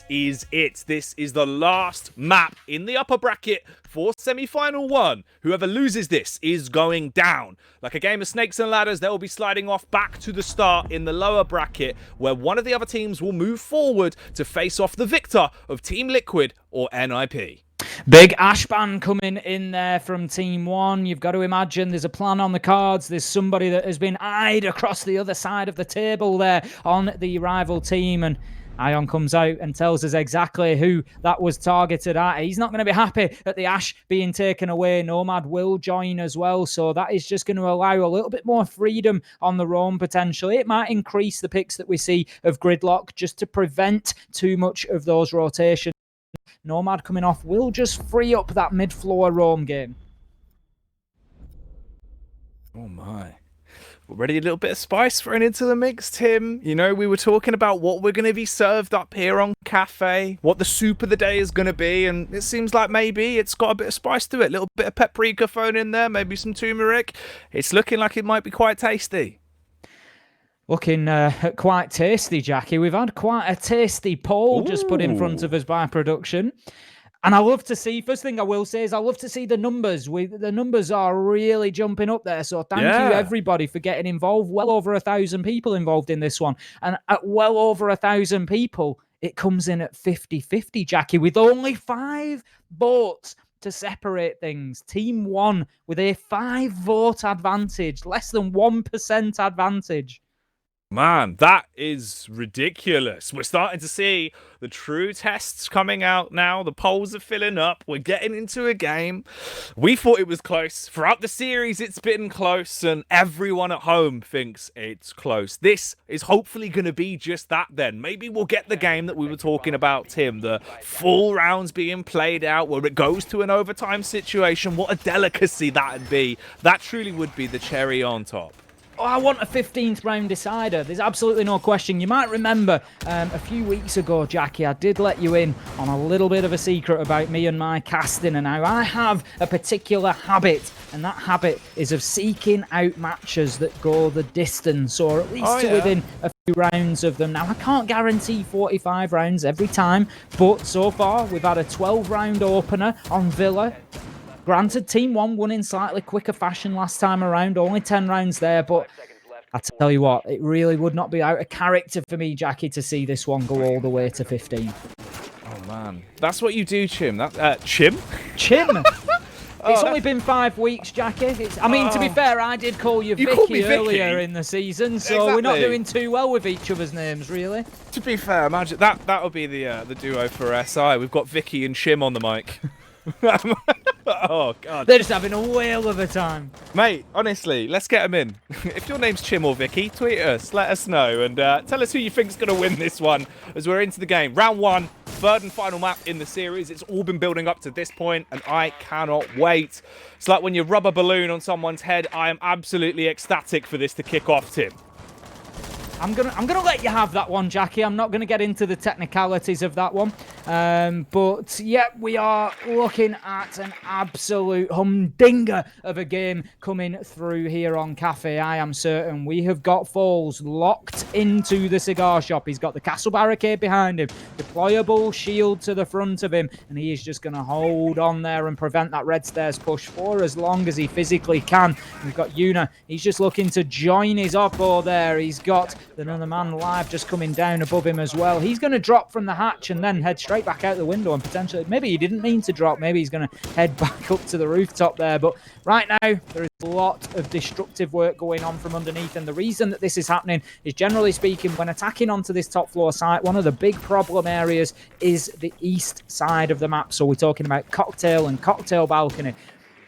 is it. This is the last map in the upper bracket for semi-final 1. Whoever loses this is going down. Like a game of snakes and ladders, they will be sliding off back to the start in the lower bracket, where one of the other teams will move forward to face off the victor of Team Liquid or NIP. Big Ashban coming in there from Team 1. You've got to imagine there's a plan on the cards. There's somebody that has been eyed across the other side of the table there on the rival team. And Ion comes out and tells us exactly who that was targeted at. He's not going to be happy at the Ash being taken away. Nomad will join as well. So that is just going to allow a little bit more freedom on the roam potentially. It might increase the picks that we see of Gridlock just to prevent too much of those rotations. Nomad coming off will just free up that mid-floor roam game. Oh my. Already a little bit of spice thrown into the mix, Tim. You know, we were talking about what we're going to be served up here on Cafe, what the soup of the day is going to be, and it seems like maybe it's got a bit of spice to it. A little bit of paprika thrown in there, maybe some turmeric. It's looking like it might be quite tasty. Looking quite tasty, Jackie. We've had quite a tasty poll just put in front of us by production. And I love to see, first thing I will say is I love to see the numbers. The numbers are really jumping up there. So thank you, everybody, for getting involved. Well over 1,000 people involved in this one. And at well over 1,000 people, it comes in at 50-50, Jackie, with only 5 votes to separate things. Team 1 with a 5-vote advantage, less than 1% advantage. Man, that is ridiculous. We're starting to see the true tests coming out now. The polls are filling up. We're getting into a game. We thought it was close. Throughout the series, it's been close, and everyone at home thinks it's close. This is hopefully going to be just that then. Maybe we'll get the game that we were talking about, Tim. The full rounds being played out where it goes to an overtime situation. What a delicacy that would be. That truly would be the cherry on top. Oh, I want a 15th round decider. There's absolutely no question. You might remember a few weeks ago, Jackie, I did let you in on a little bit of a secret about me and my casting. And now I have a particular habit, and that habit is of seeking out matches that go the distance, or at least to within a few rounds of them. Now, I can't guarantee 45 rounds every time, but so far we've had a 12-round opener on Villa. Granted, Team 1 won in slightly quicker fashion last time around, only 10 rounds there, but I tell you what, it really would not be out of character for me, Jackie, to see this one go all the way to 15. Oh, man. That's what you do, Chim. Chim? Chim? It's only been 5 weeks, Jackie. I mean, to be fair, I did call you Vicky earlier in the season, so we're not doing too well with each other's names, really. To be fair, imagine that would be the duo for SI. We've got Vicky and Chim on the mic. Oh, God. They're just having a whale of a time. Mate, honestly, let's get them in. If your name's Chim or Vicky, tweet us, let us know, and tell us who you think's going to win this one as we're into the game. Round 1, third and final map in the series. It's all been building up to this point, and I cannot wait. It's like when you rub a balloon on someone's head. I am absolutely ecstatic for this to kick off, Tim. I'm gonna let you have that one, Jackie. I'm not gonna get into the technicalities of that one, but yeah, we are looking at an absolute humdinger of a game coming through here on Cafe. I am certain we have got Foles locked into the cigar shop. He's got the castle barricade behind him, deployable shield to the front of him, and he is just gonna hold on there and prevent that red stairs push for as long as he physically can. We've got Yuna. He's just looking to join his oppo there. He's got another man live just coming down above him as well. He's going to drop from the hatch and then head straight back out the window, and potentially, maybe he didn't mean to drop. Maybe he's going to head back up to the rooftop there. But right now, there is a lot of destructive work going on from underneath. And the reason that this is happening is, generally speaking, when attacking onto this top floor site, one of the big problem areas is the east side of the map. So we're talking about Cocktail and Cocktail Balcony.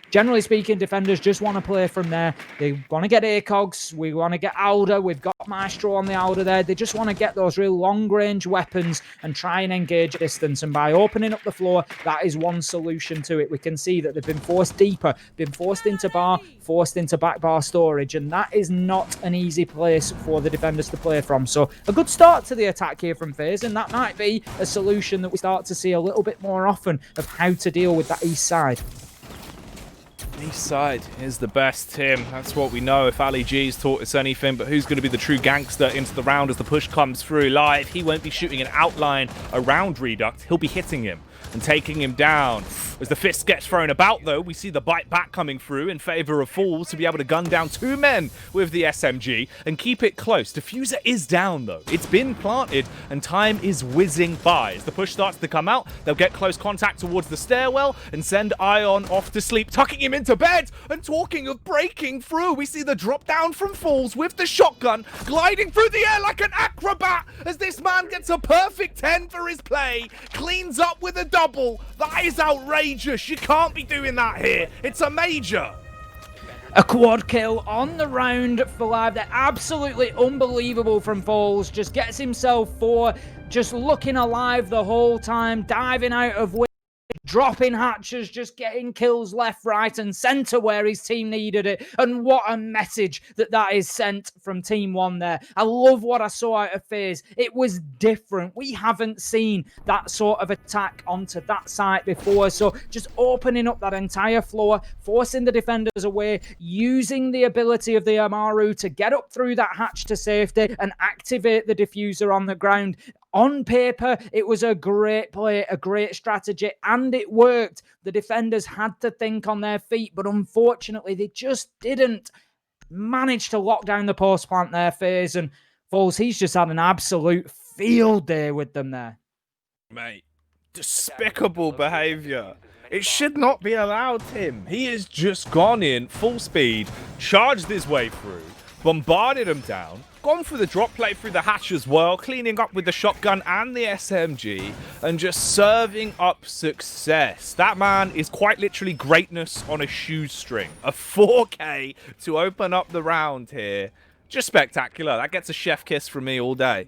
Generally speaking, defenders just want to play from there. They want to get ACOGs. We want to get Alder. We've got Maestro on the Alder there. They just want to get those real long-range weapons and try and engage distance. And by opening up the floor, that is one solution to it. We can see that they've been forced deeper, been forced into bar, forced into back bar storage. And that is not an easy place for the defenders to play from. So a good start to the attack here from FaZe. And that might be a solution that we start to see a little bit more often of how to deal with that east side. East side is the best, Tim. That's what we know. If Ali G's taught us anything, but who's going to be the true gangster into the round as the push comes through live? He won't be shooting an outline around Reduct. He'll be hitting him and taking him down. As the fist gets thrown about, though, we see the bite back coming through in favor of Falls to be able to gun down 2 men with the SMG and keep it close. Diffuser is down, though. It's been planted, and time is whizzing by. As the push starts to come out, they'll get close contact towards the stairwell and send Ion off to sleep, tucking him into bed. And talking of breaking through, we see the drop down from Falls with the shotgun, gliding through the air like an acrobat as this man gets a perfect 10 for his play, cleans up with a double. That is outrageous. You can't be doing that here. It's a major. A quad kill on the round for live. They're absolutely unbelievable from Falls. Just gets himself 4, just looking alive the whole time, diving out of way, dropping hatches, just getting kills left, right, and centre where his team needed it. And what a message that is sent from Team 1 there. I love what I saw out of FaZe. It was different. We haven't seen that sort of attack onto that site before. So just opening up that entire floor, forcing the defenders away, using the ability of the Amaru to get up through that hatch to safety and activate the diffuser on the ground. On paper, it was a great play, a great strategy, and it worked. The defenders had to think on their feet, but unfortunately, they just didn't manage to lock down the post plant there, FaZe. And Falls, he's just had an absolute field day with them there. Mate, despicable behaviour. It should not be allowed, Tim. He has just gone in full speed, charged his way through, bombarded him down, gone for the drop play through the hatch as well, cleaning up with the shotgun and the SMG, and just serving up success. That man is quite literally greatness on a shoestring. A 4K to open up the round here. Just spectacular. That gets a chef kiss from me all day.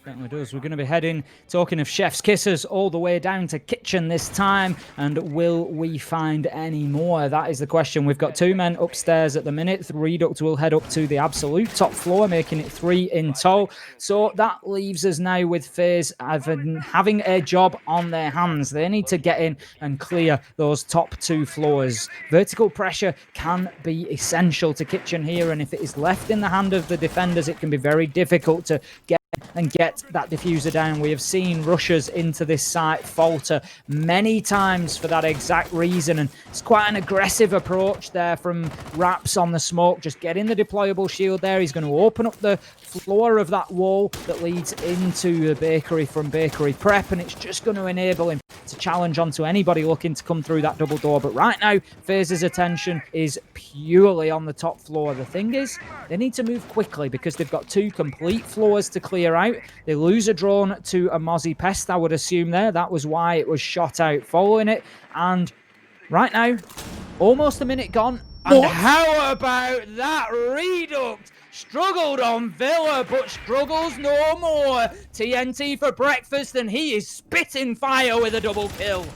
Certainly does. We're going to be heading, talking of chef's kisses, all the way down to kitchen this time. And will we find any more? That is the question. We've got 2 men upstairs at the minute. Reduct will head up to the absolute top floor, making it 3 in total. So that leaves us now with FaZe having a job on their hands. They need to get in and clear those top 2 floors. Vertical pressure can be essential to kitchen here. And if it is left in the hand of the defenders, it can be very difficult to get that diffuser down. We have seen rushes into this site falter many times for that exact reason, and it's quite an aggressive approach there from Raps on the smoke, just getting the deployable shield there. He's going to open up the floor of that wall that leads into the bakery from Bakery Prep, and it's just going to enable him to challenge onto anybody looking to come through that double door. But right now, FaZe's attention is purely on the top floor. The thing is, they need to move quickly because they've got 2 complete floors to clear out. They lose a drone to a Mozzie Pest, I would assume there. That was why it was shot out following it. And right now, almost a minute gone. And how about that Reduct? Struggled on Villa, but struggles no more. TNT for breakfast, and he is spitting fire with a double kill.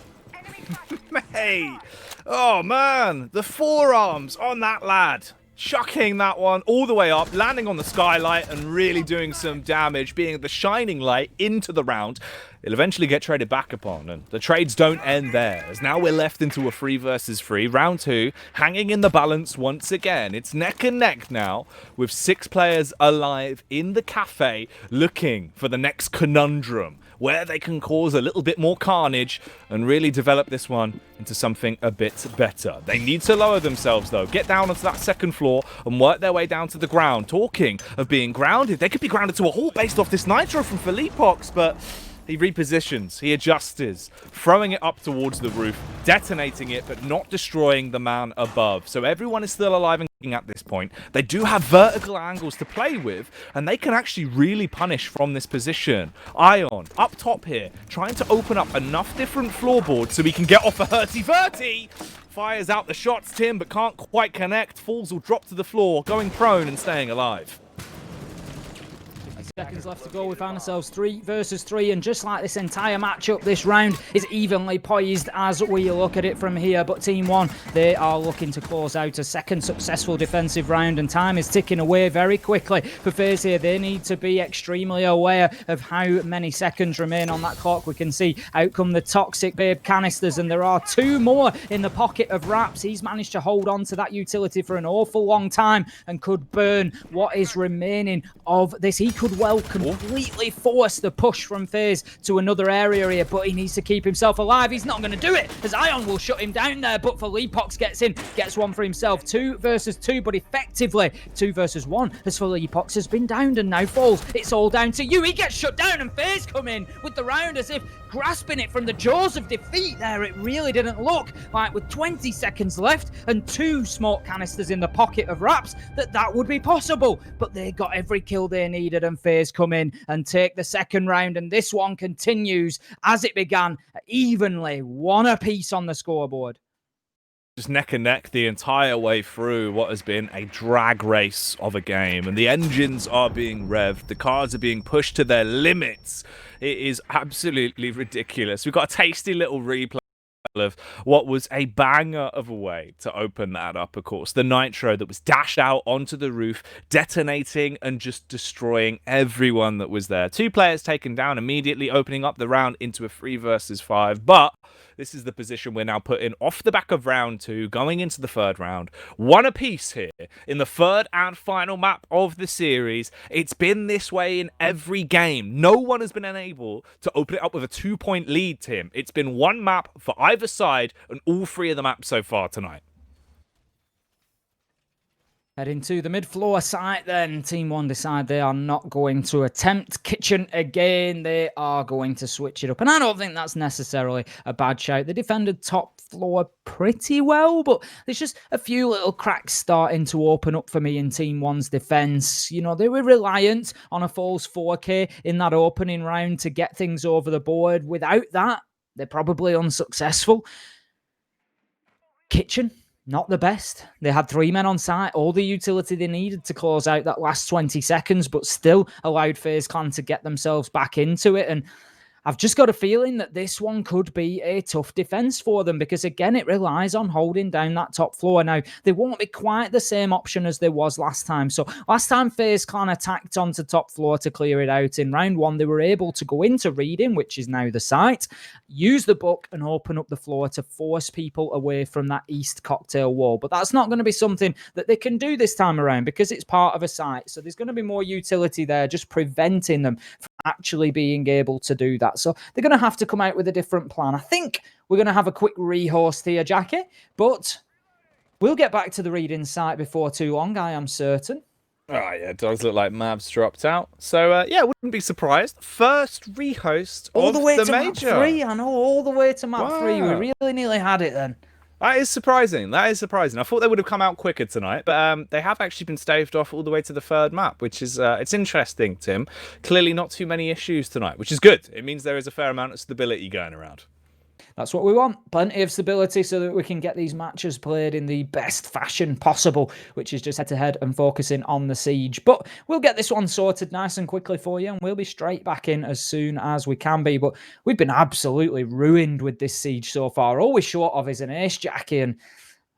Mate, oh man, the forearms on that lad. Chucking that one all the way up, landing on the skylight and really doing some damage, being the shining light into the round. It'll eventually get traded back upon, and the trades don't end there, as now we're left into a 3 versus 3. Round 2, hanging in the balance once again. It's neck and neck now, with 6 players alive in the cafe, looking for the next conundrum, where they can cause a little bit more carnage and really develop this one into something a bit better. They need to lower themselves, though, get down onto that 2nd floor and work their way down to the ground. Talking of being grounded, they could be grounded to a halt based off this nitro from Philippox, but he repositions, he adjusts, throwing it up towards the roof, detonating it, but not destroying the man above. So everyone is still alive and at this point. They do have vertical angles to play with, and they can actually really punish from this position. Ion, up top here, trying to open up enough different floorboards so we can get off a hurty-verty. Fires out the shots, Tim, but can't quite connect. Falls will drop to the floor, going prone and staying alive. Seconds left to go. We find ourselves 3 versus 3, and just like this entire matchup, this round is evenly poised as we look at it from here. But Team One, they are looking to close out a second successful defensive round, and time is ticking away very quickly for FaZe here. They need to be extremely aware of how many seconds remain on that clock. We can see out come the Toxic Babe canisters, and there are 2 more in the pocket of Raps. He's managed to hold on to that utility for an awful long time and could burn what is remaining of this. He could well completely force the push from FaZe to another area here, but he needs to keep himself alive. He's not going to do it, as Ion will shut him down there, but Felipox gets in, gets one for himself. 2 versus 2, but effectively 2 versus 1, as Felipox has been downed and now falls. It's all down to you. He gets shut down, and FaZe come in with the round as if grasping it from the jaws of defeat there. It really didn't look like, with 20 seconds left and 2 smoke canisters in the pocket of Raps, that would be possible, but they got every kill they needed, and FaZe come in and take the second round, and this one continues as it began, evenly 1 apiece on the scoreboard. Just neck and neck the entire way through what has been a drag race of a game, and the engines are being revved, the cars are being pushed to their limits. It is absolutely ridiculous. We've got a tasty little replay of what was a banger of a way to open that up, of course. The nitro that was dashed out onto the roof, detonating and just destroying everyone that was there. 2 players taken down, immediately opening up the round into a 3 versus 5. But this is the position we're now put in off the back of round 2, going into the 3rd round. 1 apiece here in the 3rd and final map of the series. It's been this way in every game. No one has been unable to open it up with a 2-point lead, Tim. It's been 1 map for either side, and all 3 of the maps so far tonight. Heading to the mid-floor site then, Team One decide they are not going to attempt Kitchen again. They are going to switch it up, and I don't think that's necessarily a bad shout. They defended top floor pretty well, but there's just a few little cracks starting to open up for me in Team One's defense. You know, they were reliant on a false 4K in that opening round to get things over the board. Without that, they're probably unsuccessful. Kitchen, not the best. They had 3 men on site, all the utility they needed to close out that last 20 seconds, but still allowed FaZe Clan to get themselves back into it. And I've just got a feeling that this one could be a tough defense for them, because again, it relies on holding down that top floor. Now, there won't be quite the same option as there was last time. So last time FaZe Clan attacked onto top floor to clear it out in round 1, they were able to go into reading, which is now the site, use the book and open up the floor to force people away from that east cocktail wall. But that's not going to be something that they can do this time around, because it's part of a site. So there's going to be more utility there, just preventing them from actually being able to do that. So they're going to have to come out with a different plan. I think we're going to have a quick rehost here, Jackie, but we'll get back to the reading site before too long, I am certain. Oh, yeah, it does look like Mav's dropped out. So, yeah, wouldn't be surprised. First rehost all of the way to major. Map3, I know, all the way to Map3. We really nearly had it then. That is surprising. That is surprising. I thought they would have come out quicker tonight, but they have actually been staved off all the way to the 3rd map, which is it's interesting, Tim. Clearly not too many issues tonight, which is good. It means there is a fair amount of stability going around. That's what we want. Plenty of stability so that we can get these matches played in the best fashion possible, which is just head-to-head and focusing on the siege. But we'll get this one sorted nice and quickly for you, and we'll be straight back in as soon as we can be. But we've been absolutely ruined with this siege so far. All we're short of is an ace, Jackie, and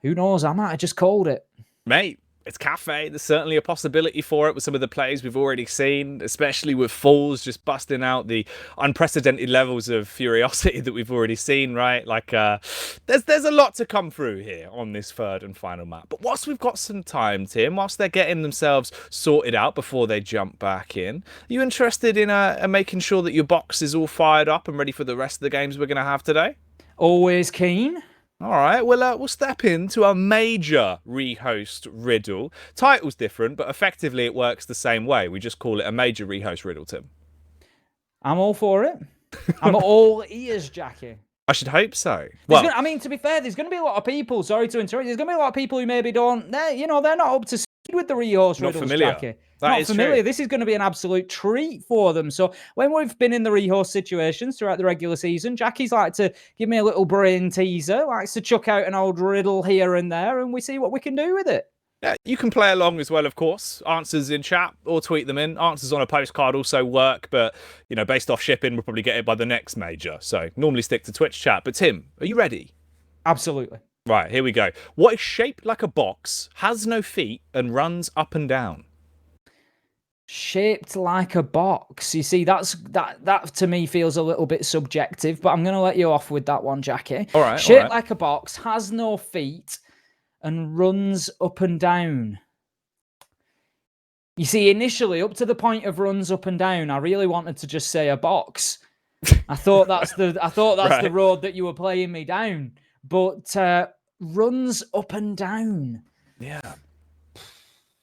who knows, I might have just called it. Mate, it's Cafe. There's certainly a possibility for it with some of the plays we've already seen, especially with Falls just busting out the unprecedented levels of furiosity that we've already seen, right? Like, there's a lot to come through here on this 3rd and final map. But whilst we've got some time, Tim, whilst they're getting themselves sorted out before they jump back in, are you interested in making sure that your box is all fired up and ready for the rest of the games we're going to have today? Always keen. All right, we'll step into a major rehost riddle. Title's different, but effectively it works the same way. We just call it a major rehost riddle, Tim. I'm all for it. I'm all ears, Jackie. I should hope so. Well, I mean, to be fair, there's going to be a lot of people, sorry to interrupt, there's going to be a lot of people who maybe they're not up to speed with the rehost riddles, familiar. Jackie. That not familiar. True. This is going to be an absolute treat for them. So when we've been in the rehost situations throughout the regular season, Jackie's like to give me a little brain teaser, likes to chuck out an old riddle here and there, and we see what we can do with it. Yeah, you can play along as well, of course. Answers in chat or tweet them in. Answers on a postcard also work, but, you know, based off shipping, we'll probably get it by the next major. So normally stick to Twitch chat. But Tim, are you ready? Absolutely. Right, here we go. What is shaped like a box, has no feet, and runs up and down? Shaped like a box. You see, that to me feels a little bit subjective, but I'm going to let you off with that one, Jackie. All right. Shaped like a box, has no feet, and runs up and down. You see, initially, up to the point of runs up and down, I really wanted to just say a box. I thought that's Right. the road that you were playing me down. But runs up and down. Yeah.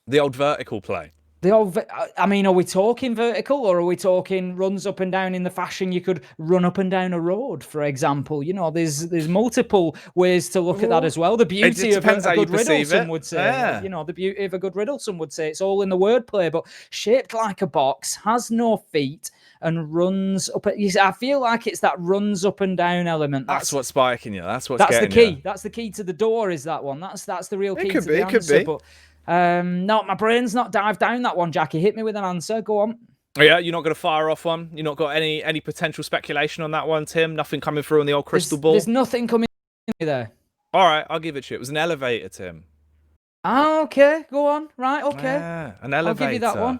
The old vertical play. I mean, are we talking vertical, or are we talking runs up and down in the fashion you could run up and down a road, for example? You know, there's multiple ways to look at that as well. The beauty of a good riddle, some would say. Yeah. You know, the beauty of a good riddle, some would say. It's all in the wordplay, but shaped like a box, has no feet, and runs up. I feel like it's that runs up and down element. That's what's spiking you. That's the key. You. That's the key to the door. Is that one? That's the real key to the answer. Could be. But no, my brain's not dived down that one, Jackie. Hit me with an answer. Go on. Oh, yeah, you're not going to fire off one? You're not got any potential speculation on that one, Tim? Nothing coming through on the old crystal ball? There's nothing coming there. All right, I'll give it to you. It was an elevator, Tim. Ah, okay. Go on. Right, okay. Yeah, an elevator. I'll give you that one.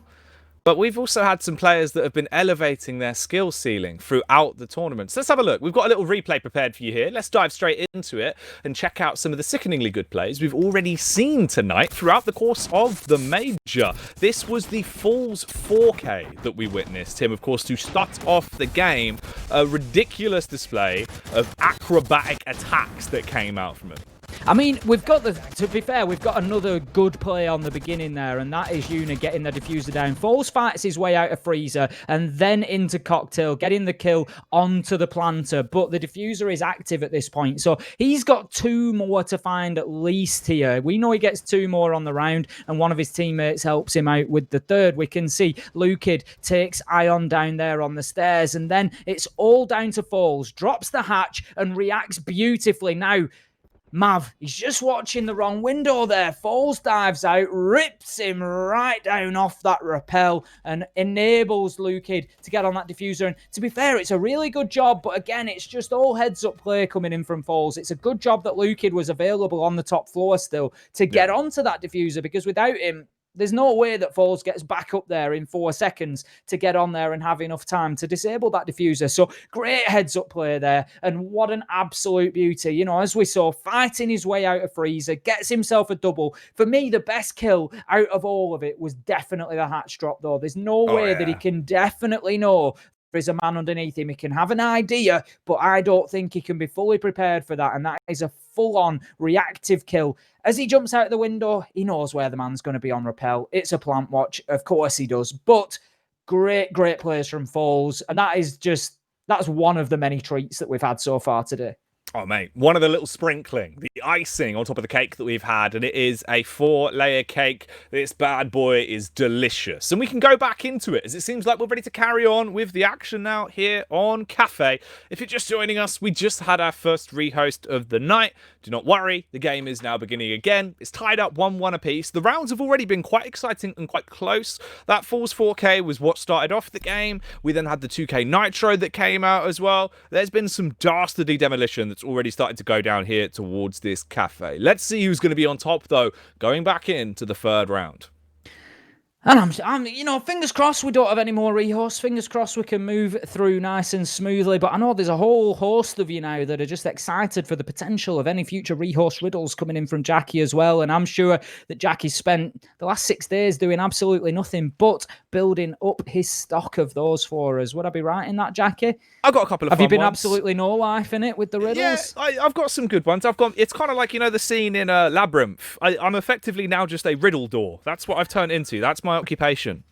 But we've also had some players that have been elevating their skill ceiling throughout the tournament. So let's have a look. We've got a little replay prepared for you here. Let's dive straight into it and check out some of the sickeningly good plays we've already seen tonight throughout the course of the major. This was the FaZe 4K that we witnessed. Tim, of course, to start off the game, a ridiculous display of acrobatic attacks that came out from him. I mean, to be fair, we've got another good play on the beginning there, and that is oNe getting the diffuser down. FaZe fights his way out of freezer and then into cocktail, getting the kill onto the planter, but the diffuser is active at this point, so he's got 2 more to find at least here. We know he gets 2 more on the round, and one of his teammates helps him out with the 3rd. We can see Lukid takes Ion down there on the stairs, and then it's all down to FaZe, drops the hatch and reacts beautifully. Now, Mav, he's just watching the wrong window there. FaZe dives out, rips him right down off that rappel and enables Lukid to get on that diffuser. And to be fair, it's a really good job, but again, it's just all heads-up play coming in from FaZe. It's a good job that Lukid was available on the top floor still to get onto that diffuser, because without him, there's no way that FaZe gets back up there in 4 seconds to get on there and have enough time to disable that diffuser. So great heads-up play there, and what an absolute beauty. You know, as we saw, fighting his way out of freezer, gets himself a double. For me, the best kill out of all of it was definitely the hatch drop, though. There's no way that he can definitely know there's a man underneath him. He can have an idea, but I don't think he can be fully prepared for that, and that is a full-on reactive kill. As he jumps out the window, he knows where the man's going to be on rappel. It's a plant watch. Of course he does. But great plays from FaZe, and that's one of the many treats that we've had so far today. Oh, mate, one of the little sprinkling, the icing on top of the cake that we've had, and it is a 4-layer cake. This bad boy is delicious. And we can go back into it, as it seems like we're ready to carry on with the action now here on Cafe. If you're just joining us, we just had our first rehost of the night. Do not worry, the game is now beginning again. It's tied up 1-1 apiece. The rounds have already been quite exciting and quite close. That FaZe 4K was what started off the game. We then had the 2K Nitro that came out as well. There's been some dastardly demolition that's already started to go down here towards this cafe. Let's see who's going to be on top, though, going back into the 3rd round. And I'm, you know, fingers crossed we don't have any more rehosts. Fingers crossed we can move through nice and smoothly. But I know there's a whole host of you now that are just excited for the potential of any future rehost riddles coming in from Jackie as well. And I'm sure that Jackie's spent the last 6 days doing absolutely nothing but building up his stock of those for us. Would I be right in that, Jackie? I've got a couple of Have you been ones. Absolutely no life in it with the riddles? Yeah, I've got some good ones. It's kind of like, you know, the scene in Labyrinth. I'm effectively now just a riddle door. That's what I've turned into. That's my occupation.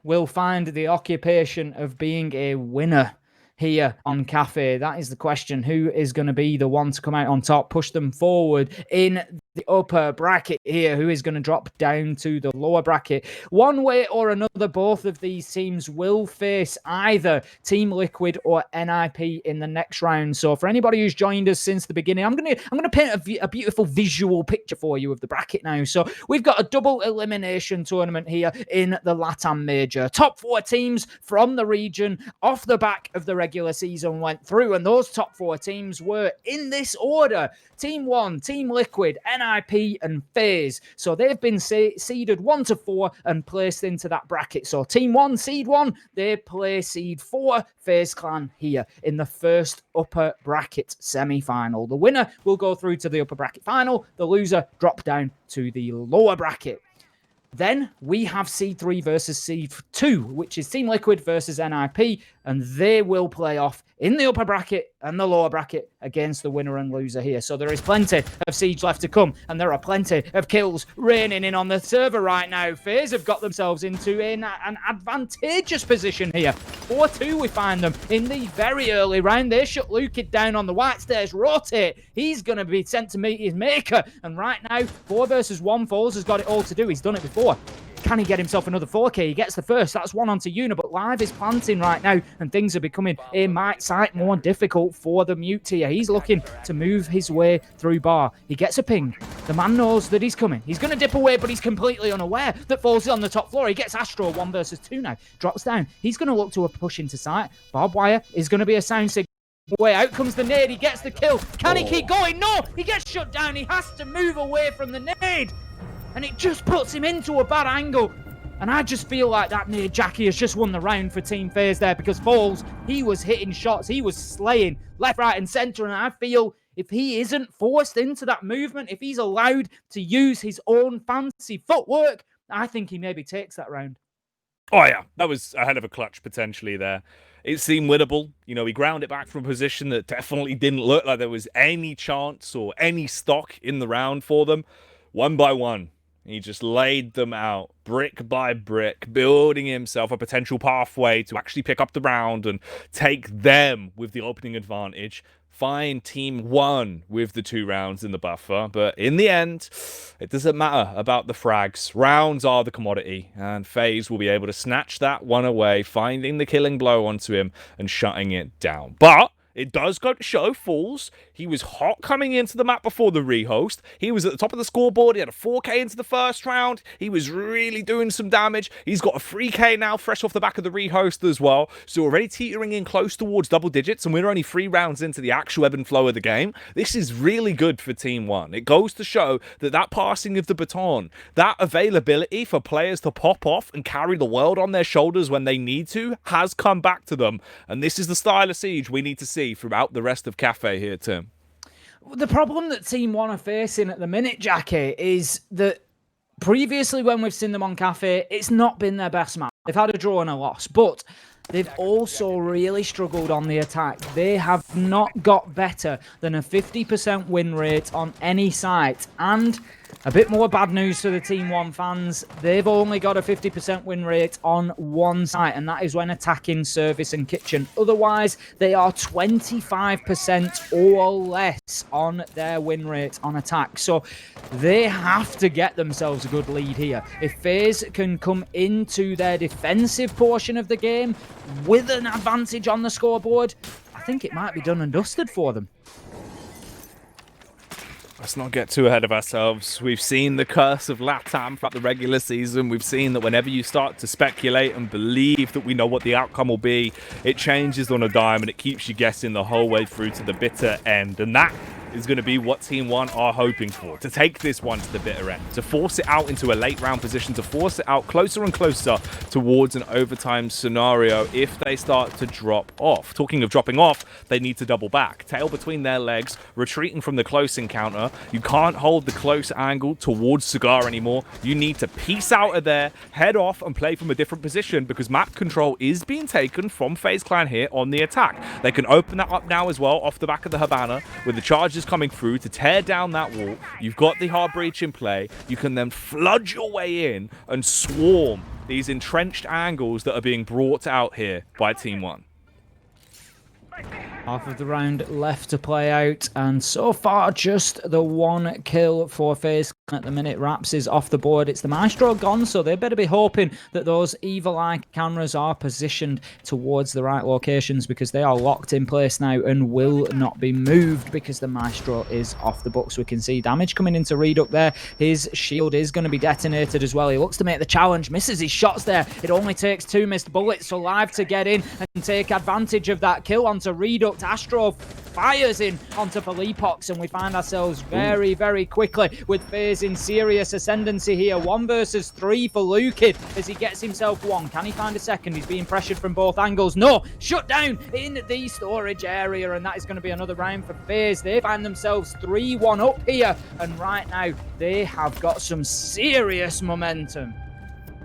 We'll find the occupation of being a winner here on Cafe. That is the question. Who is going to be the one to come out on top, push them forward in the upper bracket here, who is going to drop down to the lower bracket. One way or another, both of these teams will face either Team Liquid or NIP in the next round. So for anybody who's joined us since the beginning, I'm gonna paint a beautiful visual picture for you of the bracket now. So we've got a double elimination tournament here in the LATAM Major. Top 4 teams from the region off the back of the regular season went through, and those top 4 teams were in this order: Team 1, Team Liquid, NIP, and FaZe. So they've been seeded 1 to 4 and placed into that bracket. So Team 1, Seed 1, they play Seed 4, FaZe Clan here in the first upper bracket semi-final. The winner will go through to the upper bracket final. The loser drop down to the lower bracket. Then we have Seed 3 versus Seed 2, which is Team Liquid versus NIP, and they will play off in the upper bracket and the lower bracket against the winner and loser here. So there is plenty of siege left to come, and there are plenty of kills raining in on the server right now. FaZe have got themselves into an advantageous position here. 4-2 we find them in the very early round. They shut Lukid down on the white stairs, rotate. He's going to be sent to meet his maker, and right now 4 versus 1, Foles has got it all to do. He's done it before. Can he get himself another 4K? He gets the first. That's 1 onto oNe, but Live is planting right now, and things are becoming a might sight more difficult for the Mute here. He's looking to move his way through bar. He gets a ping. The man knows that he's coming. He's going to dip away, but he's completely unaware that Falls on the top floor. He gets Astro 1 versus 2 now. Drops down. He's going to look to a push into sight. Barbed wire is going to be a sound signal. Way out comes the nade. He gets the kill. Can he keep going? No! He gets shut down. He has to move away from the nade. And it just puts him into a bad angle. And I just feel like that near Jackie has just won the round for Team FaZe there, because Falls, he was hitting shots. He was slaying left, right, and centre. And I feel if he isn't forced into that movement, if he's allowed to use his own fancy footwork, I think he maybe takes that round. Oh, yeah. That was a hell of a clutch potentially there. It seemed winnable. You know, he ground it back from a position that definitely didn't look like there was any chance or any stock in the round for them. 1 by 1. He just laid them out, brick by brick, building himself a potential pathway to actually pick up the round and take them with the opening advantage. Find Team 1 with the 2 rounds in the buffer. But in the end, it doesn't matter about the frags. Rounds are the commodity, and FaZe will be able to snatch that one away, finding the killing blow onto him and shutting it down. But it does go to show Falls, he was hot coming into the map before the rehost. He was at the top of the scoreboard. He had a 4K into the first round. He was really doing some damage. He's got a 3K now, fresh off the back of the rehost as well. So already teetering in close towards double digits, and we're only 3 rounds into the actual ebb and flow of the game. This is really good for Team 1. It goes to show that that passing of the baton, that availability for players to pop off and carry the world on their shoulders when they need to, has come back to them. And this is the style of siege we need to see throughout the rest of Cafe here, Tim. The problem that Team 1 are facing at the minute, Jackie, is that previously when we've seen them on Cafe, it's not been their best match. They've had a draw and a loss, but they've also really struggled on the attack. They have not got better than a 50% win rate on any site. And a bit more bad news for the Team 1 fans. They've only got a 50% win rate on one site, and that is when attacking service and kitchen. Otherwise, they are 25% or less on their win rate on attack. So they have to get themselves a good lead here. If FaZe can come into their defensive portion of the game with an advantage on the scoreboard, I think it might be done and dusted for them. Let's not get too ahead of ourselves. We've seen the curse of LATAM throughout the regular season. We've seen that whenever you start to speculate and believe that we know what the outcome will be, it changes on a dime and it keeps you guessing the whole way through to the bitter end. And that is going to be what Team 1 are hoping for, to take this one to the bitter end, to force it out into a late round position, to force it out closer and closer towards an overtime scenario if they start to drop off. Talking of dropping off, they need to double back. Tail between their legs, retreating from the close encounter. You can't hold the close angle towards Cigar anymore. You need to piece out of there, head off and play from a different position, because map control is being taken from FaZe Clan here on the attack. They can open that up now as well off the back of the Habana with the charges coming through to tear down that wall. You've got the hard breach in play. You can then flood your way in and swarm these entrenched angles that are being brought out here by Team 1. Half of the round left to play out, and so far just the 1 kill for FaZe at the minute. Raps is off the board. It's the Maestro gone, so they better be hoping that those evil eye cameras are positioned towards the right locations, because they are locked in place now and will not be moved because the Maestro is off the books. We can see damage coming into Reduct there. His shield is going to be detonated as well. He looks to make the challenge, misses his shots there. It only takes 2 missed bullets, so Live to get in and take advantage of that kill onto Reduct. Astro fires in onto Felipox, and we find ourselves very, very quickly with FaZe in serious ascendancy here. 1 versus 3 for Lukid as he gets himself 1. Can he find a second? He's being pressured from both angles. No, shut down in the storage area, and that is going to be another round for FaZe. They find themselves 3-1 up here, and right now they have got some serious momentum.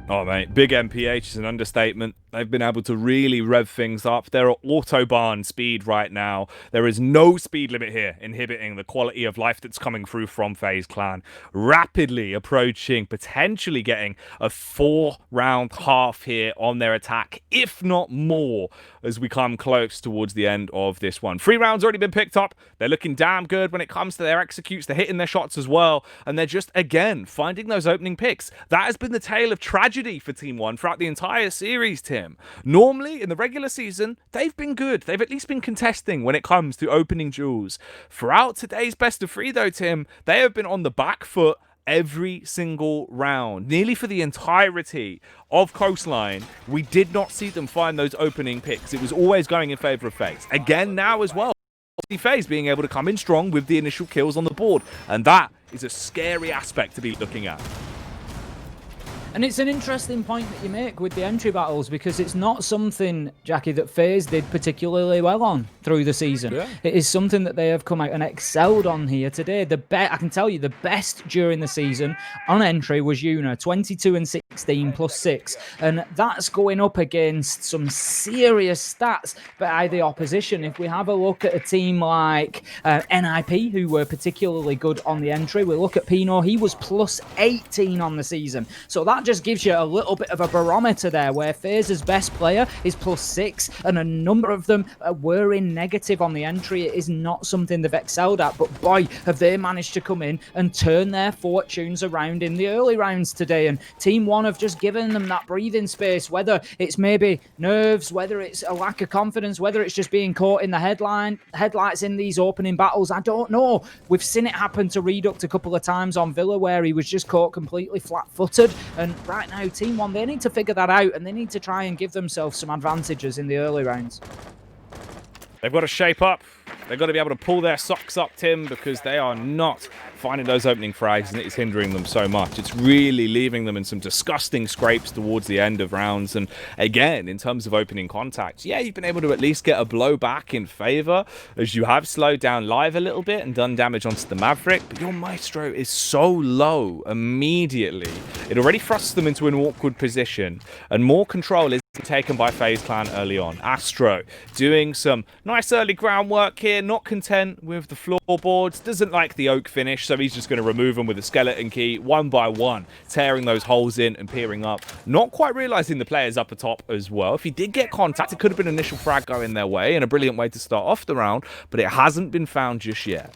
Oh, mate, big MPH is an understatement. They've been able to really rev things up. They're at Autobahn speed right now. There is no speed limit here inhibiting the quality of life that's coming through from FaZe Clan. Rapidly approaching, potentially getting a 4-round half here on their attack, if not more, as we come close towards the end of this one. 3 rounds already been picked up. They're looking damn good when it comes to their executes. They're hitting their shots as well, and they're just, again, finding those opening picks. That has been the tale of tragedy for Team 1 throughout the entire series, Tim. Normally, in the regular season, they've been good. They've at least been contesting when it comes to opening duels. Throughout today's best of 3, though, Tim, they have been on the back foot every single round. Nearly for the entirety of Coastline, we did not see them find those opening picks. It was always going in favor of FaZe. Again now as well. FaZe being able to come in strong with the initial kills on the board. And that is a scary aspect to be looking at. And it's an interesting point that you make with the entry battles, because it's not something, Jackie, that FaZe did particularly well on through the season. Yeah. It is something that they have come out and excelled on here today. I can tell you the best during the season on entry was oNe, 22 and 16 plus 6. And that's going up against some serious stats by the opposition. If we have a look at a team like NIP, who were particularly good on the entry, we look at Pino, he was plus 18 on the season. So that just gives you a little bit of a barometer there, where FaZe's best player is plus 6, and a number of them were in negative on the entry. It is not something they've excelled at, but boy, have they managed to come in and turn their fortunes around in the early rounds today. And Team 1 have just given them that breathing space, whether it's maybe nerves, whether it's a lack of confidence, whether it's just being caught in the headlights in these opening battles. I don't know. We've seen it happen to Reduct a couple of times on Villa, where he was just caught completely flat-footed. And right now, Team 1, they need to figure that out, and they need to try and give themselves some advantages in the early rounds. They've got to shape up. They've got to be able to pull their socks up, Tim, because they are not finding those opening frags, and it's hindering them so much. It's really leaving them in some disgusting scrapes towards the end of rounds. And again, in terms of opening contacts, yeah, you've been able to at least get a blow back in favor, as you have slowed down Live a little bit and done damage onto the Maverick, but your Maestro is so low immediately. It already thrusts them into an awkward position, and more control is taken by FaZe Clan early on. Astro doing some nice early groundwork here, not content with the floorboards, doesn't like the oak finish, so he's just going to remove them with a skeleton key, one by one, tearing those holes in and peering up, not quite realizing the players up atop as well. If he did get contact, it could have been an initial frag going their way, and a brilliant way to start off the round, but it hasn't been found just yet.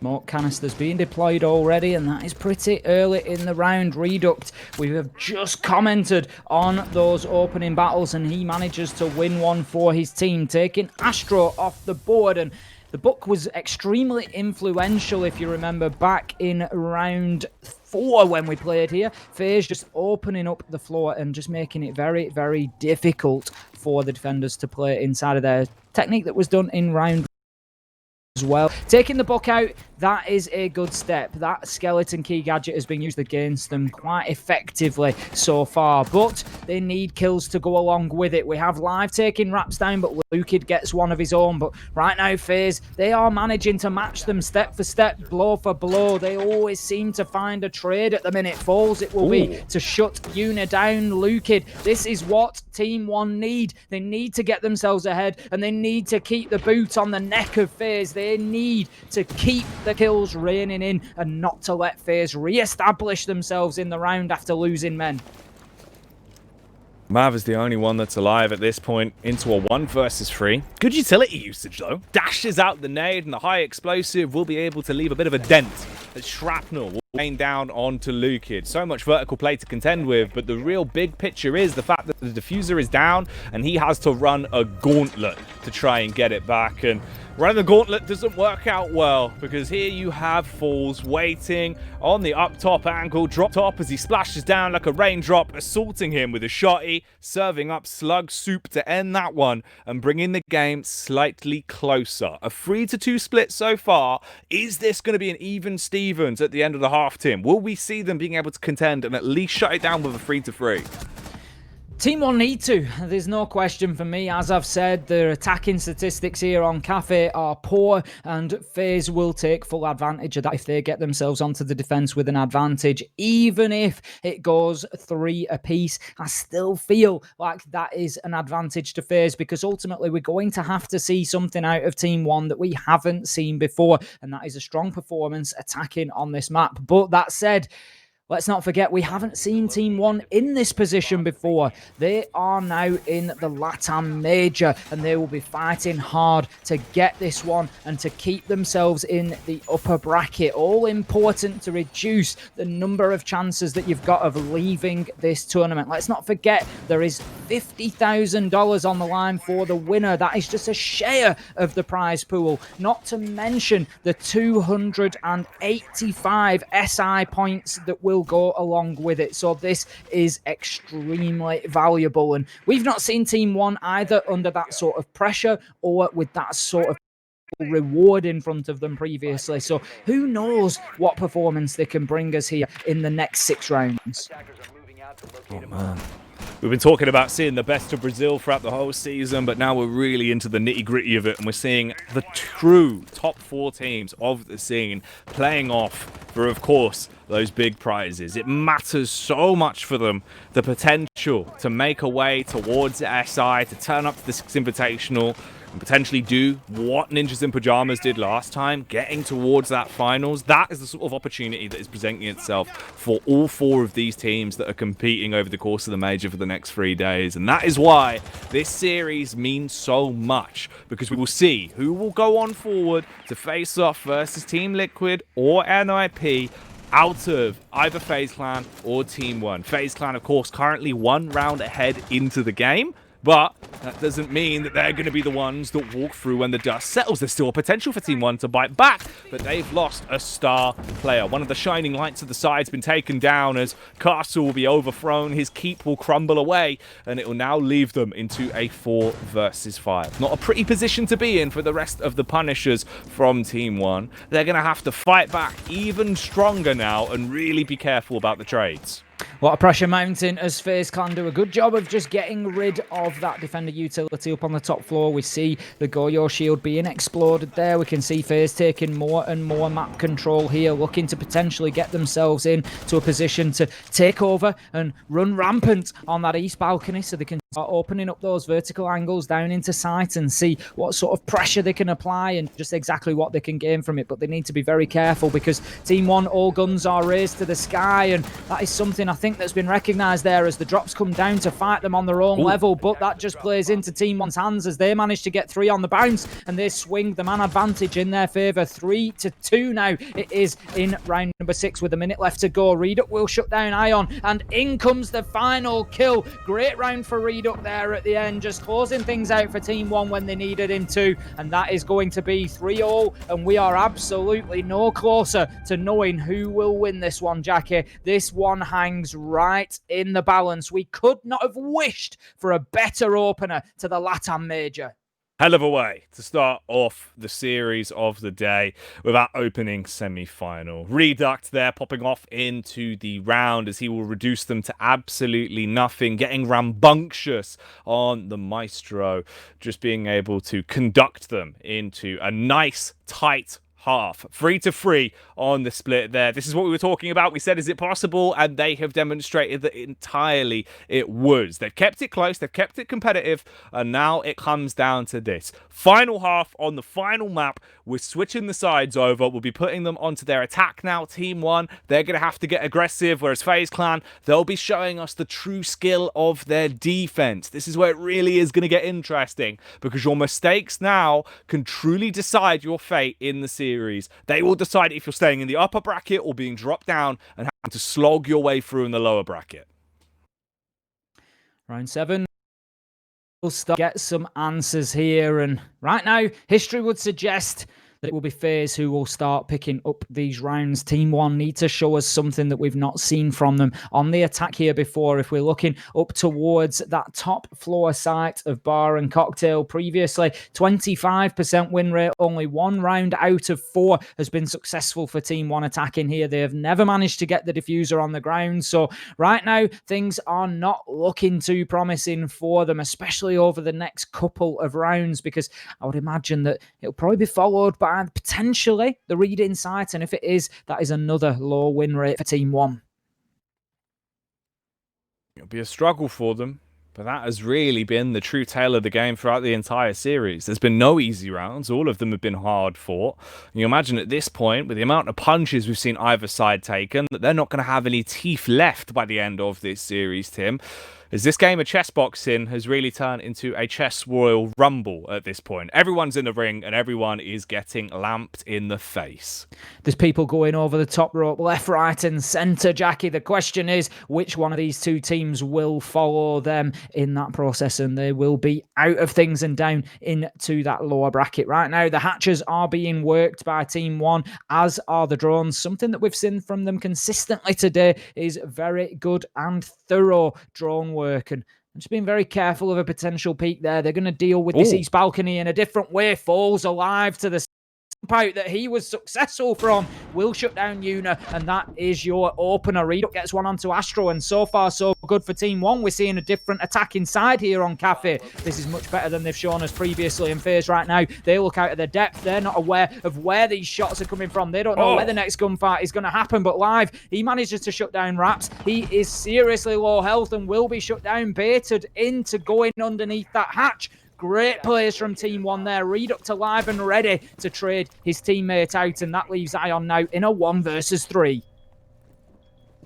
Smoke canisters being deployed already, and that is pretty early in the round. Reduct, we have just commented on those opening battles, and he manages to win one for his team, taking Astro off the board. And the book was extremely influential, if you remember, back in round 4 when we played here. FaZe just opening up the floor and just making it very, very difficult for the defenders to play inside of their technique that was done in round as well. Taking the book out, that is a good step. That skeleton key gadget has been used against them quite effectively so far, but they need kills to go along with it. We have Live taking Raps down, but Lukid gets one of his own. But right now, FaZe, they are managing to match them step for step, blow for blow. They always seem to find a trade at the minute falls. It will be to shut oNe down. Lukid, this is what Team 1 need. They need to get themselves ahead, and they need to keep the boot on the neck of FaZe. They need to keep the kills raining in and not to let FaZe re-establish themselves in the round after losing men. Mav is the only one that's alive at this point into a 1 versus 3. Good utility usage though. Dashes out the nade and the high explosive will be able to leave a bit of a dent as shrapnel will rain down onto Lukid. So much vertical play to contend with, but the real big picture is the fact that the diffuser is down and he has to run a gauntlet to try and get it back. And running the gauntlet doesn't work out well because here you have Falls waiting on the up top angle, drop top as he splashes down like a raindrop, assaulting him with a shotty, serving up slug soup to end that one and bringing the game slightly closer. A 3-2 split so far. Is this going to be an even Stevens at the end of the half, Tim? Will we see them being able to contend and at least shut it down with a 3-3? Team One need to. There's no question for me. As I've said, their attacking statistics here on Cafe are poor, and FaZe will take full advantage of that if they get themselves onto the defense with an advantage. Even if it goes 3 apiece, I still feel like that is an advantage to FaZe because ultimately we're going to have to see something out of Team One that we haven't seen before, and that is a strong performance attacking on this map. But that said, let's not forget, we haven't seen Team One in this position before. They are now in the LATAM Major, and they will be fighting hard to get this one and to keep themselves in the upper bracket. All important to reduce the number of chances that you've got of leaving this tournament. Let's not forget, there is $50,000 on the line for the winner. That is just a share of the prize pool, not to mention the 285 SI points that will go along with it. So this is extremely valuable, and we've not seen Team One either under that sort of pressure or with that sort of reward in front of them previously. So who knows what performance they can bring us here in the next 6 rounds. Oh man, we've been talking about seeing the best of Brazil throughout the whole season, but now we're really into the nitty-gritty of it, and we're seeing the true top 4 teams of the scene playing off for, of course, those big prizes. It matters so much for them, the potential to make a way towards the SI, to turn up to the 6 Invitational, and potentially do what Ninjas in Pajamas did last time, getting towards that finals. That is the sort of opportunity that is presenting itself for all 4 of these teams that are competing over the course of the major for the next 3 days. And that is why this series means so much, because we will see who will go on forward to face off versus Team Liquid or NIP out of either FaZe Clan or Team One. FaZe Clan, of course, currently 1 round ahead into the game, but that doesn't mean that they're going to be the ones that walk through when the dust settles. There's still a potential for Team One to bite back, but they've lost a star player. One of the shining lights of the side's been taken down as Castle will be overthrown, his keep will crumble away, and it will now leave them into a 4 versus 5. Not a pretty position to be in for the rest of the Punishers from Team One. They're going to have to fight back even stronger now and really be careful about the trades. A lot of pressure mounting as FaZe Clan do a good job of just getting rid of that defender utility up on the top floor. We see the Goyo shield being exploded there. We can see FaZe taking more and more map control here, looking to potentially get themselves in to a position to take over and run rampant on that east balcony so they can start opening up those vertical angles down into sight and see what sort of pressure they can apply and just exactly what they can gain from it. But they need to be very careful because Team One, all guns are raised to the sky, and that is something I think that's been recognised there as the drops come down to fight them on their own level. But that just plays into Team One's hands as they manage to get 3 on the bounce and they swing the man advantage in their favour. 3-2 now it is in round number 6 with a minute left to go. Reduct will shut down Ion, and in comes the final kill. Great round for Reduct there at the end, just closing things out for Team One when they needed him to, and that is going to be 3-0, and we are absolutely no closer to knowing who will win this one, Jackie. This one hangs right in the balance. We could not have wished for a better opener to the LATAM Major. Hell of a way to start off the series of the day with our opening semi-final. Reduct there popping off into the round as he will reduce them to absolutely nothing, getting rambunctious on the Maestro, just being able to conduct them into a nice, tight half. 3-3 on the split there. This is what we were talking about. We said, is it possible? And they have demonstrated that entirely it was. They've kept it close. They've kept it competitive. And now it comes down to this. Final half on the final map. We're switching the sides over. We'll be putting them onto their attack now. Team 1, they're going to have to get aggressive. Whereas FaZe Clan, they'll be showing us the true skill of their defense. This is where it really is going to get interesting. Because your mistakes now can truly decide your fate in the series. They will decide if you're staying in the upper bracket or being dropped down and having to slog your way through in the lower bracket. Round 7. We'll start get some answers here, and right now history would suggest that it will be FaZe who will start picking up these rounds. Team 1 need to show us something that we've not seen from them on the attack here before. If we're looking up towards that top floor site of Bar and Cocktail previously, 25% win rate, only 1 round out of 4 has been successful for Team 1 attacking here. They have never managed to get the diffuser on the ground. So right now, things are not looking too promising for them, especially over the next couple of rounds, because I would imagine that it'll probably be followed by potentially the read-in site, and if it is, that is another low win rate for Team 1. It'll be a struggle for them, but that has really been the true tale of the game throughout the entire series. There's been no easy rounds. All of them have been hard fought. And you imagine at this point, with the amount of punches we've seen either side taken, that they're not going to have any teeth left by the end of this series, Tim. As this game of chess boxing has really turned into a chess royal rumble at this point. Everyone's in the ring and everyone is getting lamped in the face. There's people going over the top rope, left, right and centre, Jackie. The question is, which one of these two teams will follow them in that process? And they will be out of things and down into that lower bracket. Right now, the hatches are being worked by Team 1, as are the drones. Something that we've seen from them consistently today is very good and thorough drone work, and I'm just being very careful of a potential peak there. They're going to deal with this east balcony in a different way. Falls alive to the out that he was successful from. Will shut down oNe, and that is your opener. Readup gets one onto Astro, and so far so good for Team 1. We're seeing a different attack inside here on Cafe. This is much better than they've shown us previously in FaZe. Right now, they look out of their depth. They're not aware of where these shots are coming from. They don't know where the next gunfight is going to happen, but live, he manages to shut down Raps. He is seriously low health and will be shut down, baited into going underneath that hatch. Great plays from Team 1 there. Readup to live and ready to trade his teammate out, and that leaves Ion now in a 1 versus 3.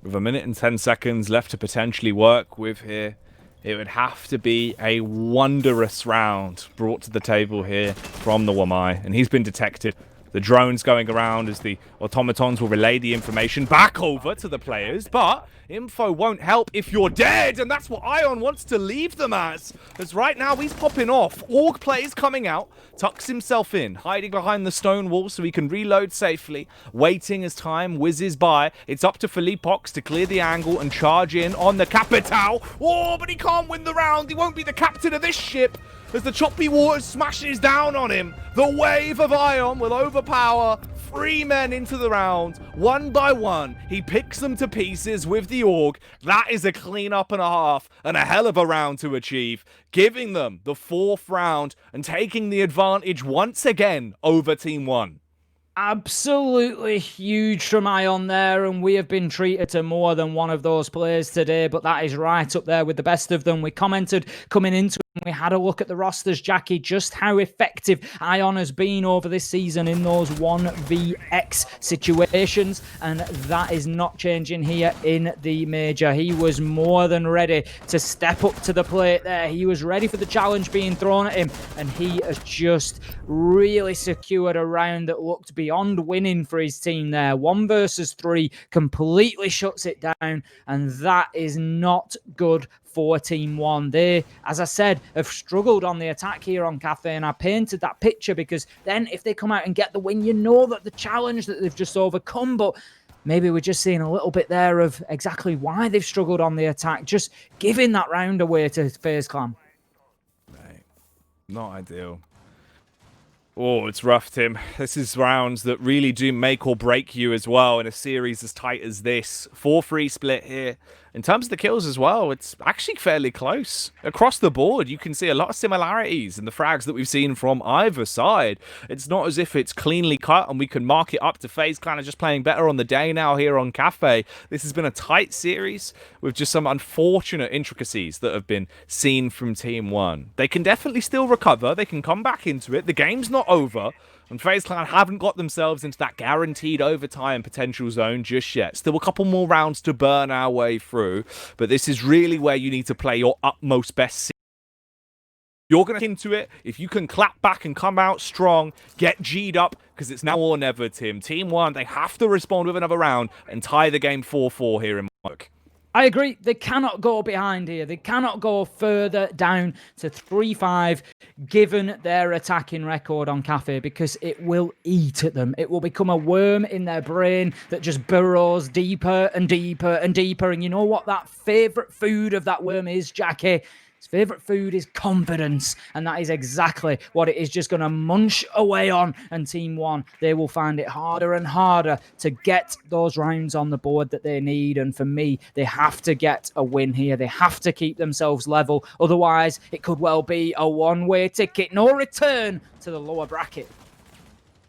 With 1 minute and 10 seconds left to potentially work with here, it would have to be a wondrous round brought to the table here from the oNe, and he's been detected. The drones going around as the automatons will relay the information back over to the players, but info won't help if you're dead, and that's what Ion wants to leave them as right now he's popping off. Org plays coming out, tucks himself in, hiding behind the stone wall so he can reload safely, waiting as time whizzes by. It's up to Philippox to clear the angle and charge in on the Capital. Oh, but he can't win the round. He won't be the captain of this ship as the choppy waters smashes down on him. The wave of Ion will overpower 3 men into the round. 1 by 1, he picks them to pieces with the Org. That is a cleanup and a half, and a hell of a round to achieve, giving them the 4th round and taking the advantage once again over Team 1. Absolutely huge from Ion there, and we have been treated to more than one of those players today, but that is right up there with the best of them. We commented coming into it, we had a look at the rosters, Jackie, just how effective Ion has been over this season in those 1vx situations, and that is not changing here in the major. He was more than ready to step up to the plate there. He was ready for the challenge being thrown at him, and he has just really secured a round that looked beyond winning for his team there. 1 versus 3 completely shuts it down, and that is not good for Team 1. They, as I said, have struggled on the attack here on Cafe, and I painted that picture because then if they come out and get the win, you know that the challenge that they've just overcome, but maybe we're just seeing a little bit there of exactly why they've struggled on the attack, just giving that round away to FaZe Clan. Right. Not ideal. Oh, it's rough, Tim. This is rounds that really do make or break you as well in a series as tight as this. 4-3 split here. in terms of the kills as well, it's actually fairly close. Across the board, you can see a lot of similarities in the frags that we've seen from either side. It's not as if it's cleanly cut and we can mark it up to FaZe Clan just playing better on the day now here on Cafe. This has been a tight series with just some unfortunate intricacies that have been seen from Team 1. They can definitely still recover. They can come back into it. The game's not over. And FaZe Clan haven't got themselves into that guaranteed overtime potential zone just yet. Still a couple more rounds to burn our way through. But this is really where you need to play your utmost best. You're going to into it. If you can clap back and come out strong, get G'd up, because it's now or never, Tim. Team 1, they have to respond with another round and tie the game 4-4 here in Mark. I agree. They cannot go behind here. They cannot go further down to 3-5, given their attacking record on Cafe, because it will eat at them. It will become a worm in their brain that just burrows deeper and deeper and deeper. And you know what that favourite food of that worm is, Jackie? His favourite food is confidence, and that is exactly what it is just going to munch away on. And Team 1, they will find it harder and harder to get those rounds on the board that they need. And for me, they have to get a win here. They have to keep themselves level. Otherwise, it could well be a one-way ticket. No return to the lower bracket.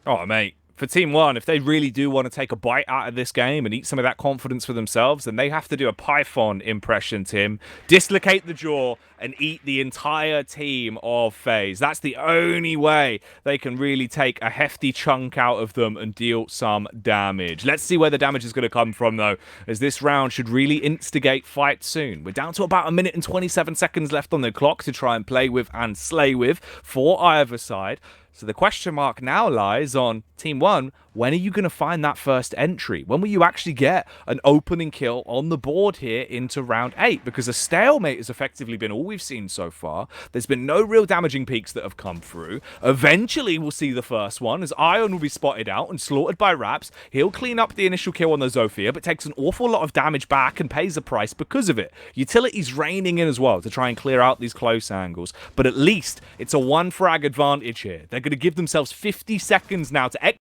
Oh, mate. For Team 1, if they really do want to take a bite out of this game and eat some of that confidence for themselves, then they have to do a Python impression, Tim. Dislocate the jaw and eat the entire team of FaZe. That's the only way they can really take a hefty chunk out of them and deal some damage. Let's see where the damage is going to come from, though, as this round should really instigate fight soon. We're down to about 1 minute and 27 seconds left on the clock to try and play with and slay with for either side. So the question mark now lies on Team 1, when are you going to find that first entry? When will you actually get an opening kill on the board here into round 8? Because a stalemate has effectively been all we've seen so far. There's been no real damaging peaks that have come through. Eventually, we'll see the first one as oNe will be spotted out and slaughtered by Raps. He'll clean up the initial kill on the Zofia, but takes an awful lot of damage back and pays a price because of it. Utility's raining in as well to try and clear out these close angles. But at least it's a one frag advantage here. They're going to give themselves 50 seconds now to execute.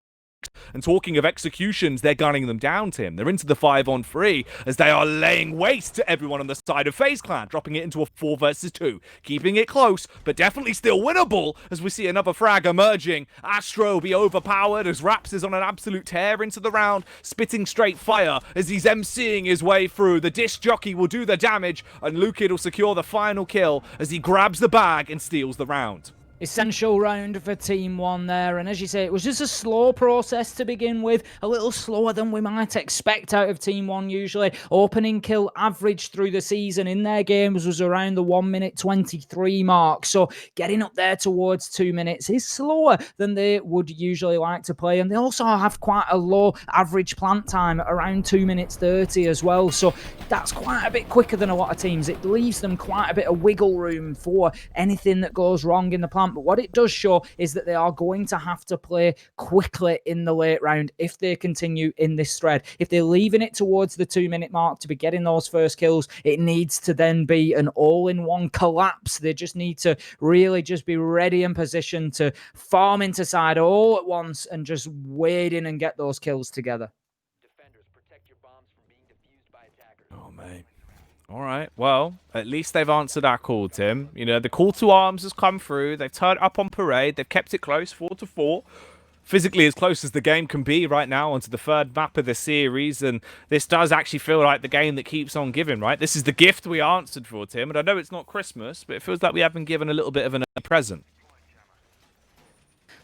And talking of executions, they're gunning them down, Tim. They're into the 5-on-3 as they are laying waste to everyone on the side of FaZe Clan, dropping it into a 4 versus 2, keeping it close, but definitely still winnable as we see another frag emerging. Astro be overpowered as Raps is on an absolute tear into the round, spitting straight fire as he's emceeing his way through. The disc jockey will do the damage, and Lukid will secure the final kill as he grabs the bag and steals the round. Essential round for Team 1 there, and as you say, it was just a slow process to begin with, a little slower than we might expect out of Team 1 usually. Opening kill average through the season in their games was around the 1 minute 23 mark, so getting up there towards 2 minutes is slower than they would usually like to play, and they also have quite a low average plant time, around 2 minutes 30 as well, so that's quite a bit quicker than a lot of teams. It leaves them quite a bit of wiggle room for anything that goes wrong in the plant. But what it does show is that they are going to have to play quickly in the late round if they continue in this thread. If they're leaving it towards the 2 minute mark to be getting those first kills, it needs to then be an all-in-one collapse. They just need to really just be ready and positioned to farm into side all at once and just wade in and get those kills together. Defenders, protect your bombs from being defused by attackers. Oh, mate. All right, well, at least they've answered our call, Tim. You know, the call to arms has come through. They've turned up on parade. They've kept it close, 4-4. Physically as close as the game can be right now onto the third map of the series. And this does actually feel like the game that keeps on giving, right? This is the gift we answered for, Tim. And I know it's not Christmas, but it feels like we have been given a little bit of a present.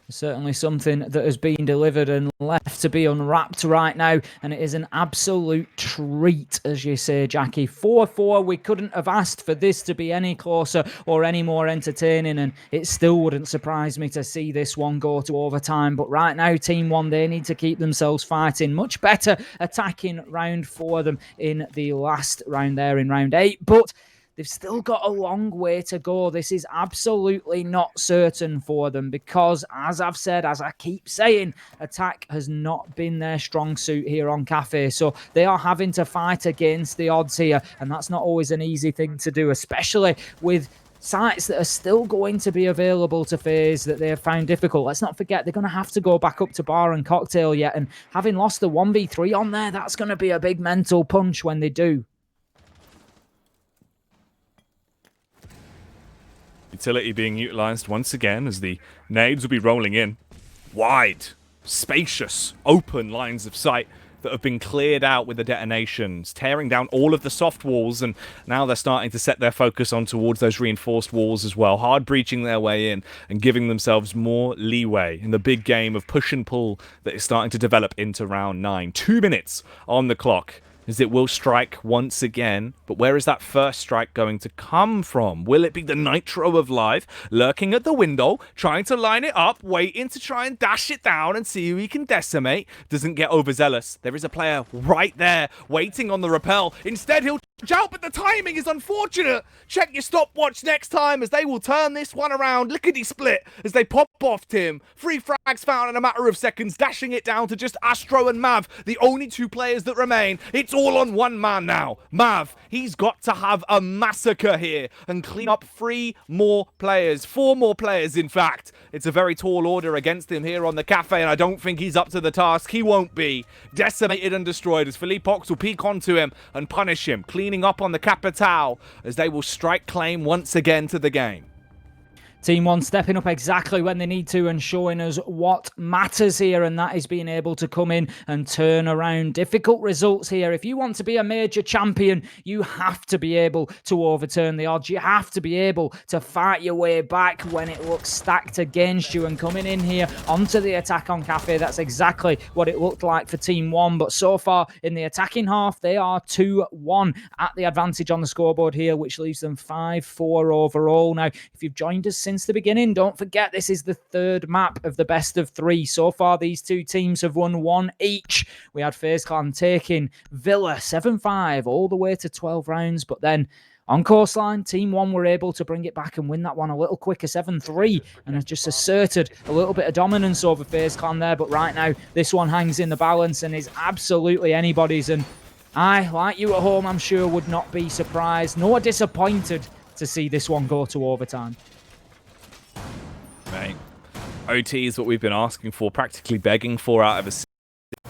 Certainly something that has been delivered and left to be unwrapped right now, and it is an absolute treat, as you say, Jackie. 4-4, we couldn't have asked for this to be any closer or any more entertaining, and it still wouldn't surprise me to see this one go to overtime. But right now, Team 1, they need to keep themselves fighting. Much better attacking round for them in the last round there in round 8, but they've still got a long way to go. This is absolutely not certain for them because, as I've said, as I keep saying, attack has not been their strong suit here on Cafe. So they are having to fight against the odds here, and that's not always an easy thing to do, especially with sites that are still going to be available to FaZe that they have found difficult. Let's not forget, they're going to have to go back up to Bar and Cocktail yet, and having lost the 1v3 on there, that's going to be a big mental punch when they do. Utility being utilized once again as the nades will be rolling in. Wide, spacious, open lines of sight that have been cleared out with the detonations, tearing down all of the soft walls, and now they're starting to set their focus on towards those reinforced walls as well, hard breaching their way in and giving themselves more leeway in the big game of push and pull that is starting to develop into round 9. 2 minutes on the clock as it will strike once again. But where is that first strike going to come from? Will it be the Nitro of Live lurking at the window, trying to line it up, waiting to try and dash it down and see who he can decimate? Doesn't get overzealous. There is a player right there waiting on the rappel. Instead, he'll out, but the timing is unfortunate. Check your stopwatch next time as they will turn this one around. Lickety split as they pop off Tim. 3 frags found in a matter of seconds, dashing it down to just Astro and Mav, the only 2 players that remain. It's all on one man now. Mav, he's got to have a massacre here and clean up 3 more players. 4 more players, in fact. It's a very tall order against him here on the cafe, and I don't think he's up to the task. He won't be. Decimated and destroyed as Philippox will peek onto him and punish him, cleaning up on the Capitale as they will strike claim once again to the game. Team One stepping up exactly when they need to and showing us what matters here, and that is being able to come in and turn around difficult results here. If you want to be a major champion, you have to be able to overturn the odds. You have to be able to fight your way back when it looks stacked against you, and coming in here onto the attack on Cafe, that's exactly what it looked like for Team One. But so far in the attacking half, they are 2-1 at the advantage on the scoreboard here, which leaves them 5-4 overall. Now, if you've joined us since the beginning, don't forget this is the 3rd map of the best of 3. So far, these 2 teams have won 1 each. We had FaZe Clan taking Villa 7-5 all the way to 12 rounds, but then on coastline, Team One were able to bring it back and win that one a little quicker, 7-3, and have just asserted a little bit of dominance over FaZe Clan there. But right now, this one hangs in the balance and is absolutely anybody's. And I, like you at home, I'm sure would not be surprised nor disappointed to see this one go to overtime. Right. OT is what we've been asking for, practically begging for out of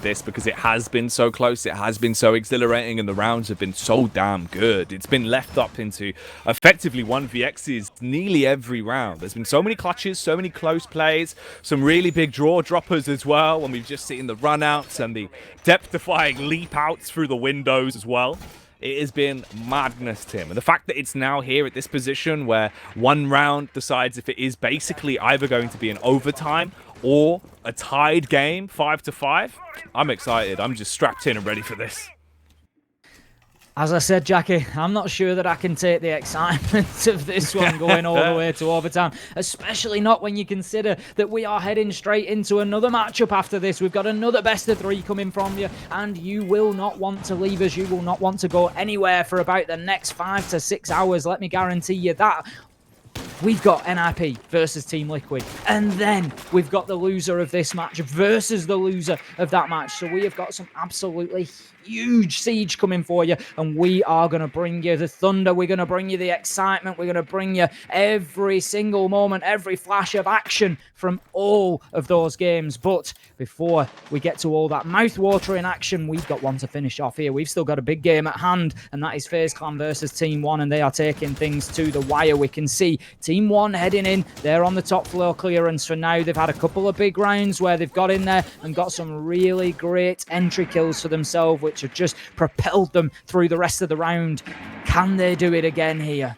this, because it has been so close, it has been so exhilarating, and the rounds have been so damn good. It's been left up into effectively 1vx's nearly every round. There's been so many clutches, so many close plays, some really big draw droppers as well, and we've just seen the run-outs and the depth-defying leap-outs through the windows as well. It has been madness, Tim. And the fact that it's now here at this position where one round decides if it is basically either going to be an overtime or a tied game, 5-5, I'm excited. I'm just strapped in and ready for this. As I said, Jackie, I'm not sure that I can take the excitement of this one going all the way to overtime, especially not when you consider that we are heading straight into another matchup after this. We've got another best of 3 coming from you, and you will not want to leave us. You will not want to go anywhere for about the next 5 to 6 hours. Let me guarantee you that. We've got NIP versus Team Liquid, and then we've got the loser of this match versus the loser of that match. So we have got some absolutely huge siege coming for you, and we are going to bring you the thunder, we're going to bring you the excitement, we're going to bring you every single moment, every flash of action from all of those games. But before we get to all that mouth-watering action, we've got one to finish off here. We've still got a big game at hand, and that is FaZe Clan versus Team One, and they are taking things to the wire. We can see Team One heading in, they're on the top floor clearance for now. They've had a couple of big rounds where they've got in there and got some really great entry kills for themselves, which have just propelled them through the rest of the round. Can they do it again here?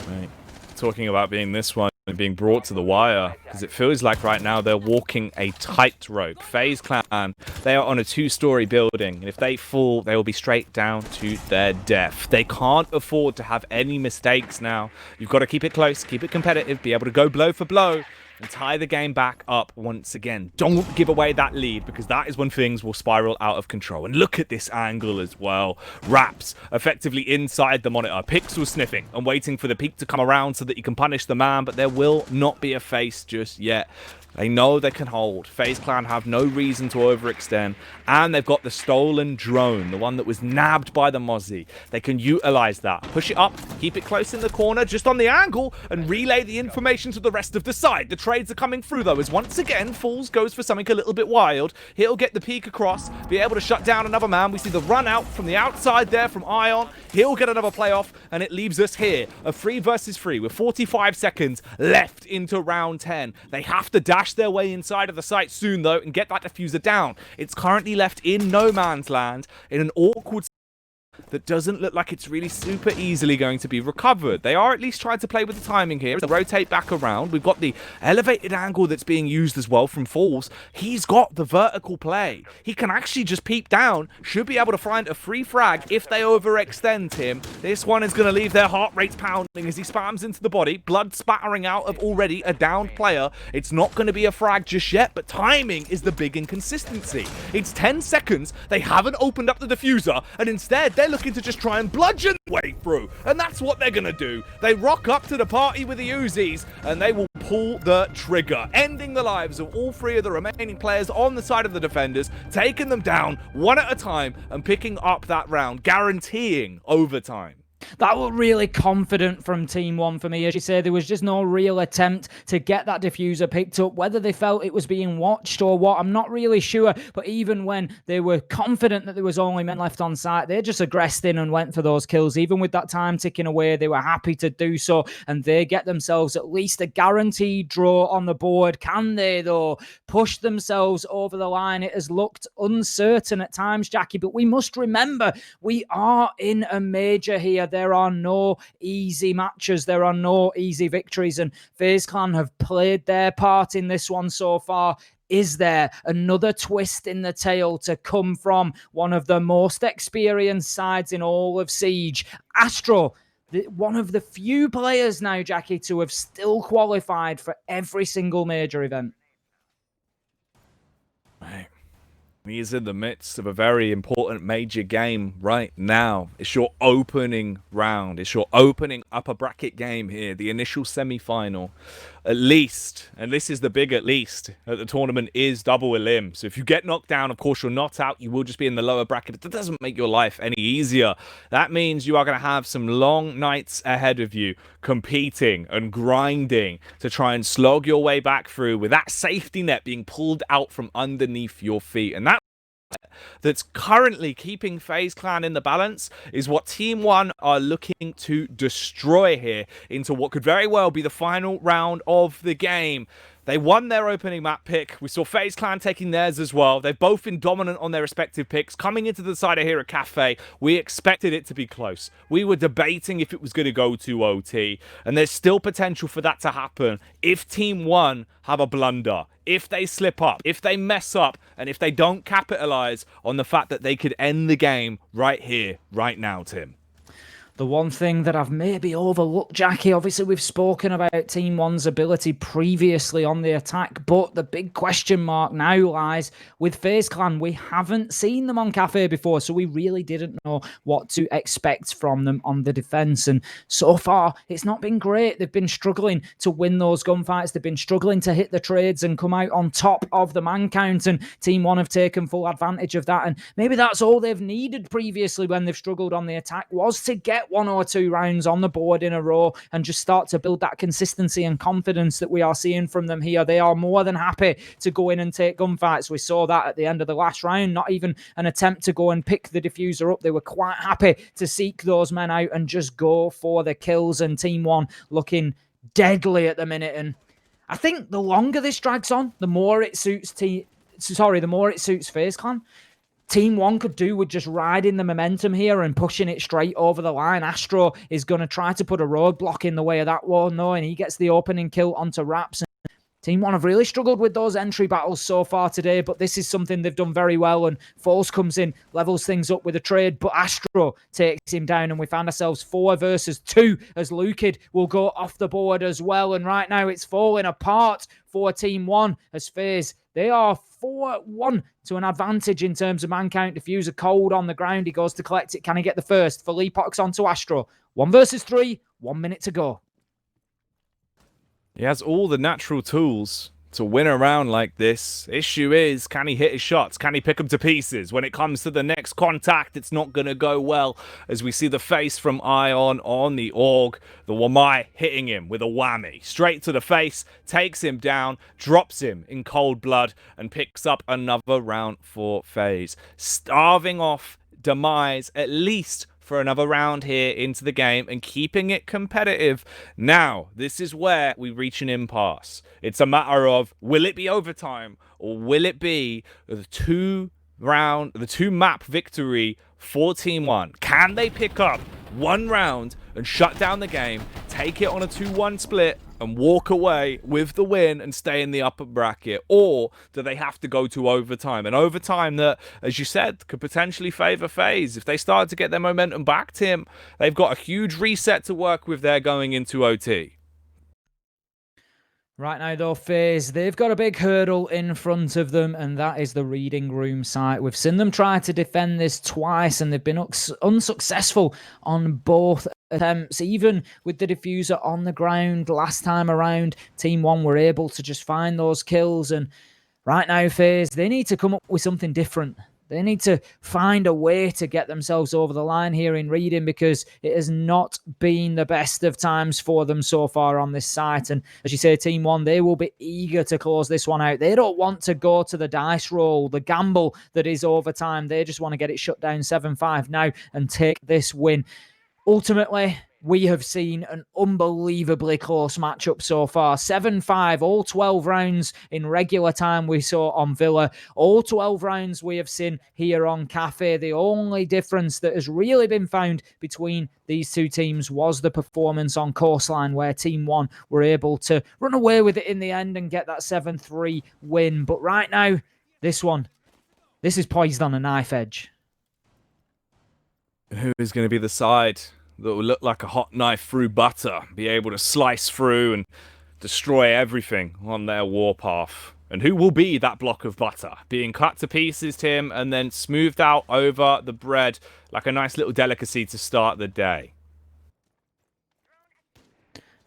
Right. Talking about being this one and being brought to the wire, because it feels like right now they're walking a tightrope. FaZe Clan, they are on a 2-story building, and if they fall, they will be straight down to their death. They can't afford to have any mistakes now. You've got to keep it close, keep it competitive, be able to go blow for blow, and tie the game back up once again. Don't give away that lead, because that is when things will spiral out of control. And look at this angle as well. Raps effectively inside the monitor. Pixel sniffing and waiting for the peak to come around so that you can punish the man, but there will not be a face just yet. They know they can hold. FaZe Clan have no reason to overextend, and they've got the stolen drone, the one that was nabbed by the Mozzie. They can utilize that. Push it up, keep it close in the corner, just on the angle, and relay the information to the rest of the side. The trades are coming through, though, as once again, Falls goes for something a little bit wild. He'll get the peek across, be able to shut down another man. We see the run out from the outside there from Ion. He'll get another play off, and it leaves us here, a 3 versus 3 with 45 seconds left into round 10. They have to dash their way inside of the site soon, though, and get that diffuser down. It's currently left in no man's land in an awkward that doesn't look like it's really super easily going to be recovered. They are at least trying to play with the timing here. They'll rotate back around. We've got the elevated angle that's being used as well from Falls. He's got the vertical play. He can actually just peep down. Should be able to find a free frag if they overextend him. This one is going to leave their heart rates pounding as he spams into the body. Blood spattering out of already a downed player. It's not going to be a frag just yet, but timing is the big inconsistency. It's 10 seconds. They haven't opened up the diffuser, and instead they're looking to just try and bludgeon their way through, and that's what they're gonna do. They rock up to the party with the Uzis, and they will pull the trigger, ending the lives of all 3 of the remaining players on the side of the defenders, taking them down one at a time and picking up that round, guaranteeing overtime. That was really confident from Team One for me. As you say, there was just no real attempt to get that diffuser picked up. Whether they felt it was being watched or what, I'm not really sure. But even when they were confident that there was only men left on site, they just aggressed in and went for those kills. Even with that time ticking away, they were happy to do so. And they get themselves at least a guaranteed draw on the board. Can they, though, push themselves over the line? It has looked uncertain at times, Jackie. But we must remember, we are in a major here. There are no easy matches. There are no easy victories. And FaZe Clan have played their part in this one so far. Is there another twist in the tail to come from one of the most experienced sides in all of Siege? Astro, one of the few players now, Jackie, to have still qualified for every single major event. Right. He's in the midst of a very important major game right now. It's your opening round. It's your opening upper bracket game here, the initial semi-final. At least, and this is the big at least, at the tournament is double elim. So if you get knocked down, of course, you're not out. You will just be in the lower bracket, but that doesn't make your life any easier. That means you are going to have some long nights ahead of you, competing and grinding to try and slog your way back through with that safety net being pulled out from underneath your feet. And that's currently keeping FaZe Clan in the balance is what Team One are looking to destroy here into what could very well be the final round of the game. They won their opening map pick. We saw FaZe Clan taking theirs as well. They've both been dominant on their respective picks. Coming into the side of here at Cafe, we expected it to be close. We were debating if it was going to go to OT, and there's still potential for that to happen if Team One have a blunder, if they slip up, if they mess up, and if they don't capitalize on the fact that they could end the game right here, right now, Tim. The one thing that I've maybe overlooked, Jackie, obviously we've spoken about Team One's ability previously on the attack, but the big question mark now lies with FaZe Clan. We haven't seen them on Cafe before, so we really didn't know what to expect from them on the defense. And so far, it's not been great. They've been struggling to win those gunfights. They've been struggling to hit the trades and come out on top of the man count, and Team One have taken full advantage of that. And maybe that's all they've needed previously when they've struggled on the attack, was to get 1 or 2 rounds on the board in a row and just start to build that consistency and confidence that we are seeing from them here. They are more than happy to go in and take gunfights. We saw that at the end of the last round, not even an attempt to go and pick the diffuser up. They were quite happy to seek those men out and just go for the kills, and Team One looking deadly at the minute. And I think the longer this drags on, the more it suits FaZe Clan. Team One could do with just riding the momentum here and pushing it straight over the line. Astro is going to try to put a roadblock in the way of that one, though, and he gets the opening kill onto Raps. Team One have really struggled with those entry battles so far today, but this is something they've done very well, and Falls comes in, levels things up with a trade, but Astro takes him down, and we find ourselves 4 versus 2 as Lukid will go off the board as well, and right now it's falling apart for Team One as FaZe. They are 4-1 to an advantage in terms of man count. Diffuser cold on the ground. He goes to collect it. Can he get the first? Philippox onto Astro. 1 versus 3. 1 minute to go. He has all the natural tools to win a round like this. Issue is, can he hit his shots? Can he pick them to pieces? When it comes to the next contact, it's not going to go well, as we see the face from iONE on the AUG. The Wamai hitting him with a whammy. Straight to the face, takes him down, drops him in cold blood, and picks up another round for FaZe. Starving off Demise, at least for another round here into the game and keeping it competitive. Now, this is where we reach an impasse. It's a matter of, will it be overtime or will it be the two map victory for Team One? Can they pick up one round and shut down the game, take it on a 2-1 split, and walk away with the win and stay in the upper bracket? Or do they have to go to overtime? And overtime that, as you said, could potentially favor FaZe. If they start to get their momentum back, Tim, they've got a huge reset to work with there going into OT. Right now, though, FaZe, they've got a big hurdle in front of them, and that is the reading room site. We've seen them try to defend this twice, and they've been unsuccessful on both attempts. Even with the diffuser on the ground last time around, Team One were able to just find those kills. And right now, FaZe, they need to come up with something different. They need to find a way to get themselves over the line here in reading, because it has not been the best of times for them so far on this site. And as you say, Team One, they will be eager to close this one out. They don't want to go to the dice roll, the gamble that is overtime. They just want to get it shut down 7-5 now and take this win. Ultimately, we have seen an unbelievably close matchup so far. 7-5, all 12 rounds in regular time we saw on Villa. All 12 rounds we have seen here on Cafe. The only difference that has really been found between these two teams was the performance on Coastline, where Team One were able to run away with it in the end and get that 7-3 win. But right now, this is poised on a knife edge. Who is going to be the side that will look like a hot knife through butter, be able to slice through and destroy everything on their warpath? And who will be that block of butter being cut to pieces, Tim, and then smoothed out over the bread like a nice little delicacy to start the day?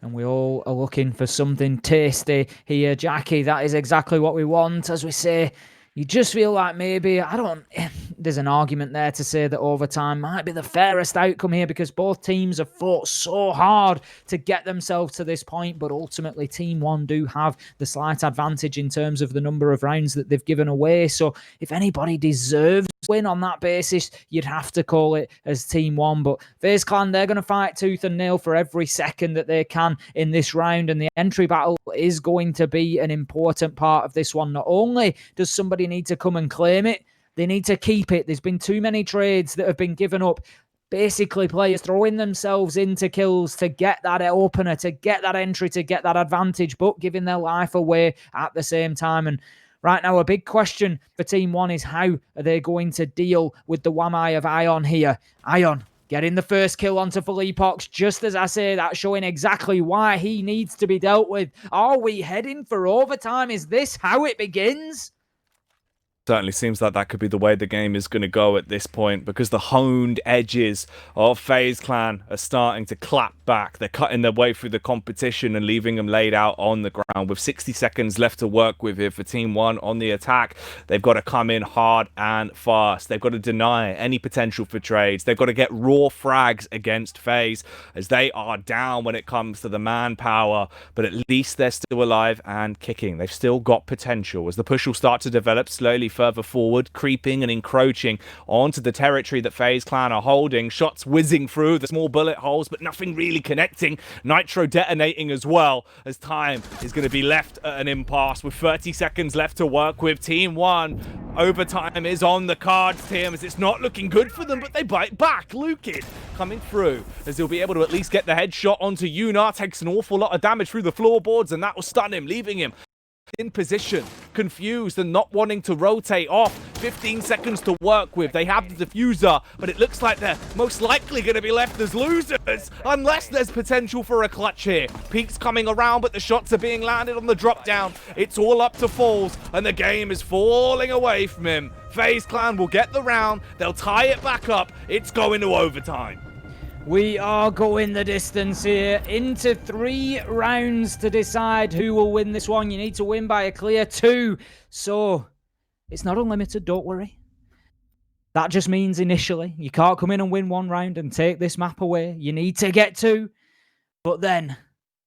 And we all are looking for something tasty here, Jackie. That is exactly what we want. As we say, you just feel like maybe, there's an argument there to say that overtime might be the fairest outcome here, because both teams have fought so hard to get themselves to this point, but ultimately Team One do have the slight advantage in terms of the number of rounds that they've given away. So if anybody deserves to win on that basis, you'd have to call it as Team One. But FaZe Clan, they're going to fight tooth and nail for every second that they can in this round, and the entry battle is going to be an important part of this one. Not only does somebody need to come and claim it, they need to keep it. There's been too many trades that have been given up. Basically, players throwing themselves into kills to get that opener, to get that entry, to get that advantage, but giving their life away at the same time. And right now, a big question for Team One is, how are they going to deal with the whammy of iONE here? iONE getting the first kill onto Philippox, just as I say that, showing exactly why he needs to be dealt with. Are we heading for overtime? Is this how it begins? Certainly seems like that could be the way the game is going to go at this point, because the honed edges of FaZe Clan are starting to clap back. They're cutting their way through the competition and leaving them laid out on the ground with 60 seconds left to work with here for Team One on the attack. They've got to come in hard and fast. They've got to deny any potential for trades. They've got to get raw frags against FaZe, as they are down when it comes to the manpower, but at least they're still alive and kicking. They've still got potential as the push will start to develop slowly further forward, creeping and encroaching onto the territory that FaZe Clan are holding. Shots whizzing through the small bullet holes, but nothing really connecting. Nitro detonating as well, as time is going to be left at an impasse with 30 seconds left to work with. Team One, overtime is on the cards, Tim, as it's not looking good for them, but they bite back. Lukin coming through, as he'll be able to at least get the headshot onto oNe. Takes an awful lot of damage through the floorboards, and that will stun him, leaving him in position, confused and not wanting to rotate off. 15 seconds to work with. They have the diffuser, but it looks like they're most likely going to be left as losers unless there's potential for a clutch here. Peek's coming around, but the shots are being landed on the drop down. It's all up to Falls, and the game is falling away from him. FaZe Clan will get the round. They'll tie it back up. It's going to overtime. We are going the distance here into 3 rounds to decide who will win this one. You need to win by a clear 2. So it's not unlimited, don't worry. That just means initially you can't come in and win 1 round and take this map away. You need to get 2. But then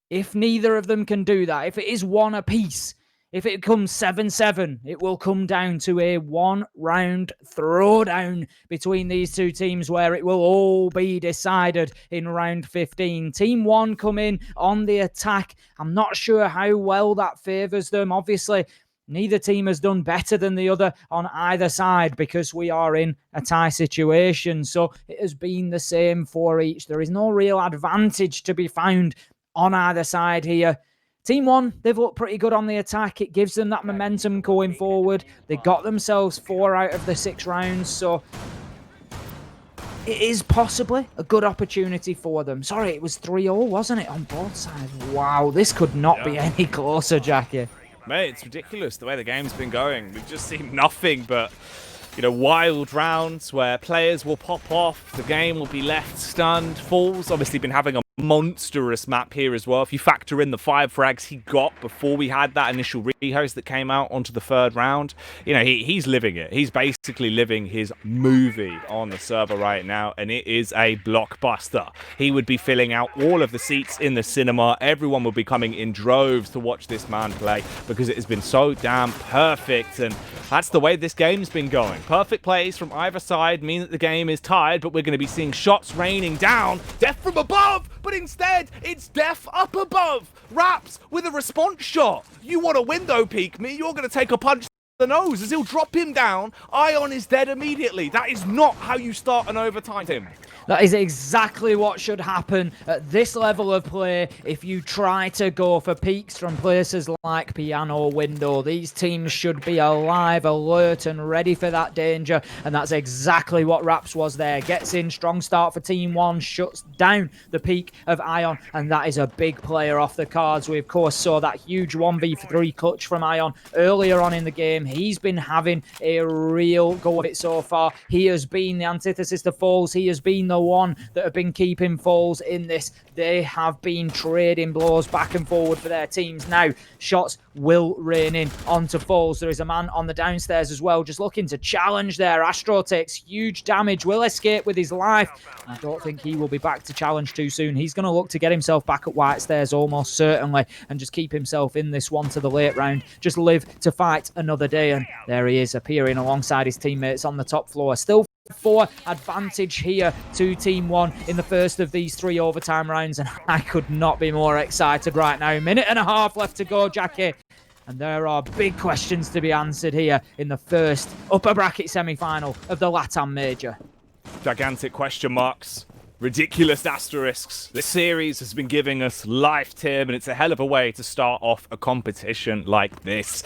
if neither of them can do that, if it is 1 apiece, if it comes 7-7, it will come down to a 1-round throwdown between these 2 teams where it will all be decided in round 15. Team 1 come in on the attack. I'm not sure how well that favours them. Obviously, neither team has done better than the other on either side because we are in a tie situation. So it has been the same for each. There is no real advantage to be found on either side here. Team 1, they've looked pretty good on the attack. It gives them that momentum going forward. They got themselves 4 out of the 6 rounds, so it is possibly a good opportunity for them. Sorry, it was 3-0, wasn't it, on both sides? Wow, this could not be any closer, Jackie. Mate, it's ridiculous the way the game's been going. We've just seen nothing but, you know, wild rounds where players will pop off, the game will be left stunned. Fall's obviously been having a monstrous map here as well. If you factor in the 5 frags he got before we had that initial rehost that came out onto the 3rd round, you know, he's living it. He's basically living his movie on the server right now, and it is a blockbuster. He would be filling out all of the seats in the cinema. Everyone would be coming in droves to watch this man play because it has been so damn perfect, and that's the way this game's been going. Perfect plays from either side mean that the game is tied, but we're going to be seeing shots raining down. Death from above! But instead, it's death up above. Raps with a response shot. You want to window peek me, you're going to take a punch to the nose as he'll drop him down. oNe is dead immediately. That is not how you start an overtime, Tim. That is exactly what should happen at this level of play if you try to go for peaks from places like Piano Window. These teams should be alive, alert, and ready for that danger, and that's exactly what Raps was there. Gets in, strong start for Team 1, shuts down the peak of oNe, and that is a big player off the cards. We, of course, saw that huge 1v3 clutch from oNe earlier on in the game. He's been having a real go of it so far. He has been the antithesis to Falls. He has been the one that have been keeping Falls in this. They have been trading blows back and forward for their teams. Now, shots will rain in onto Falls. There is a man on the downstairs as well, just looking to challenge there. Astro takes huge damage, will escape with his life. I don't think he will be back to challenge too soon. He's going to look to get himself back at White Stairs almost certainly and just keep himself in this one to the late round. Just live to fight another day. And there he is, appearing alongside his teammates on the top floor. Still 4 advantage here to Team 1 in the first of these 3 overtime rounds, and I could not be more excited right now. 1.5 minutes left to go, Jackie, and there are big questions to be answered here in the first upper bracket semi-final of the LATAM Major. Gigantic question marks, ridiculous asterisks. This series has been giving us life, Tim, and it's a hell of a way to start off a competition like this.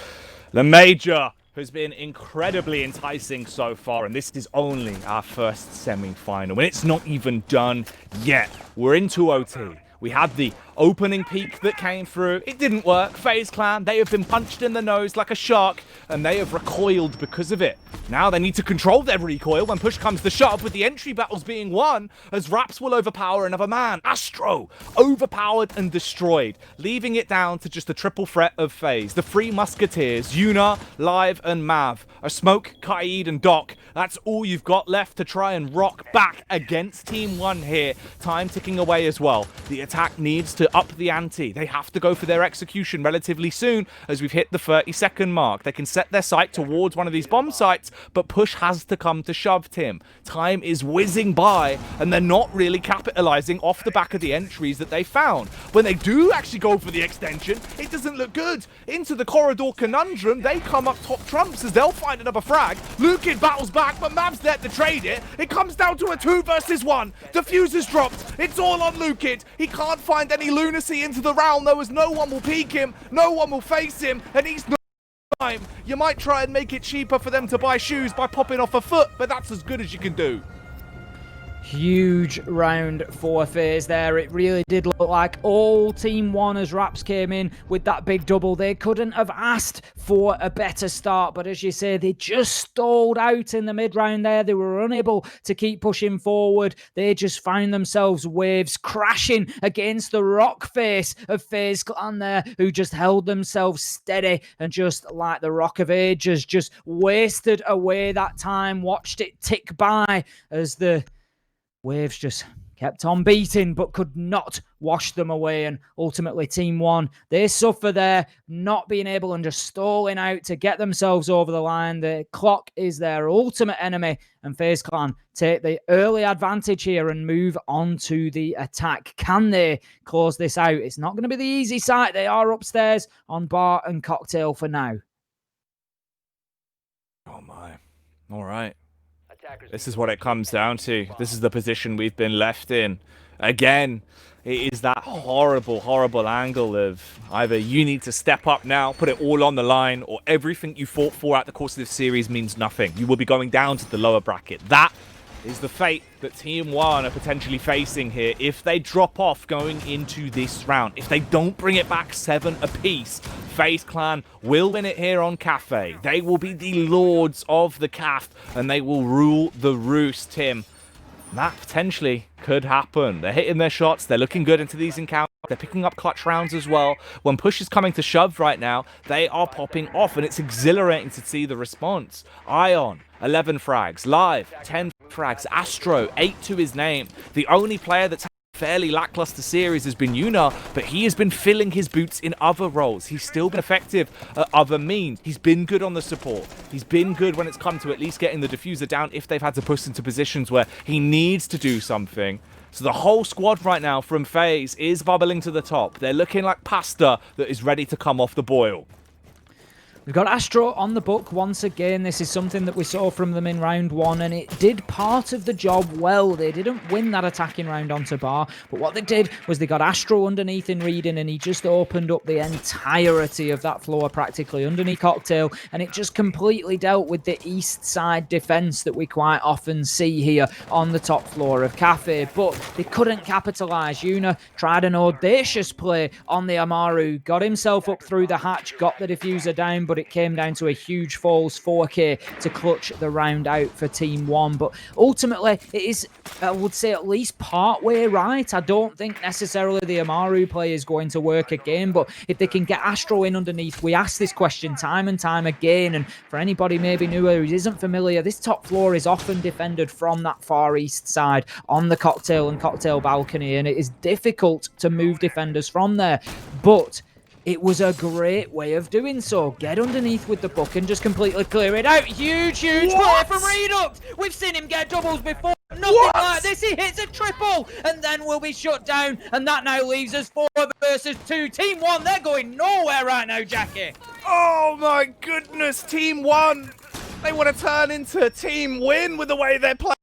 The Major has been incredibly enticing so far, and this is only our first semi-final, and it's not even done yet. We're into OT. We had the opening peak that came through. It didn't work. FaZe Clan, they have been punched in the nose like a shark, and they have recoiled because of it. Now they need to control their recoil when push comes to shove, with the entry battles being won, as Raps will overpower another man. Astro, overpowered and destroyed, leaving it down to just the triple threat of FaZe. The 3 Musketeers, Yuna, Live, and Mav. A Smoke, Kaid, and Doc. That's all you've got left to try and rock back against Team 1 here. Time ticking away as well. The attack needs to up the ante. They have to go for their execution relatively soon, as we've hit the 30-second mark. They can set their sight towards one of these bomb sites, but push has to come to shove, Tim. Time is whizzing by, and they're not really capitalizing off the back of the entries that they found. When they do actually go for the extension, it doesn't look good. Into the corridor conundrum, they come up top trumps as they'll find another frag. Lukin battles back, but Mav's there to trade it. It comes down to a 2 versus 1. Defuse is dropped. It's all on Lukin. He can't find any lunacy into the round, though, as no one will peek him, no one will face him, and he's not time. You might try and make it cheaper for them to buy shoes by popping off a foot, but that's as good as you can do. Huge round for FaZe there. It really did look like all Team 1 as Raps came in with that big double. They couldn't have asked for a better start, but as you say, they just stalled out in the mid-round there. They were unable to keep pushing forward. They just found themselves waves crashing against the rock face of FaZe Clan there, who just held themselves steady and just like the Rock of Ages, just wasted away that time, watched it tick by as the waves just kept on beating, but could not wash them away. And ultimately, Team 1, they suffer there, not being able and just stalling out to get themselves over the line. The clock is their ultimate enemy, and FaZe Clan take the early advantage here and move on to the attack. Can they close this out? It's not going to be the easy sight. They are upstairs on bar and cocktail for now. Oh my. All right. This is what it comes down to. This is the position we've been left in. Again, it is that horrible, horrible angle of either you need to step up now, put it all on the line, or everything you fought for at the course of this series means nothing. You will be going down to the lower bracket. That is the fate that Team 1 are potentially facing here if they drop off going into this round. If they don't bring it back 7 apiece, FaZe Clan will win it here on Cafe. They will be the lords of the CAF, and they will rule the roost, Tim. That potentially could happen. They're hitting their shots. They're looking good into these encounters. They're picking up clutch rounds as well. When push is coming to shove right now, they are popping off, and it's exhilarating to see the response. Ion, 11 frags. Live, 10 frags. Astro, 8 to his name. The only player that's fairly lackluster series has been oNe, but he has been filling his boots in other roles. He's still been effective at other means. He's been good on the support. He's been good when it's come to at least getting the diffuser down if they've had to push into positions where he needs to do something. So the whole squad right now from FaZe is bubbling to the top. They're looking like pasta that is ready to come off the boil. We've got Astro on the book once again. This is something that we saw from them in round 1, and it did part of the job well. They didn't win that attacking round onto bar, but what they did was they got Astro underneath in reading, and he just opened up the entirety of that floor practically underneath cocktail, and it just completely dealt with the east side defense that we quite often see here on the top floor of Cafe. But they couldn't capitalize. oNe tried an audacious play on the Amaru, got himself up through the hatch, got the diffuser down, but it came down to a huge falls 4K to clutch the round out for Team 1. But ultimately, it is, I would say, at least part way right. I don't think necessarily the Amaru play is going to work again, but if they can get Astro in underneath, we ask this question time and time again, and for anybody maybe newer who isn't familiar, this top floor is often defended from that far east side on the cocktail and cocktail balcony, and it is difficult to move defenders from there. But it was a great way of doing so. Get underneath with the book and just completely clear it out. Huge play from Redux. We've seen him get doubles before. Nothing like this. He hits a triple and then will be shut down. And that now leaves us 4 versus 2. Team 1, they're going nowhere right now, Jackie. Oh my goodness, Team 1. They want to turn into Team Win with the way they're playing.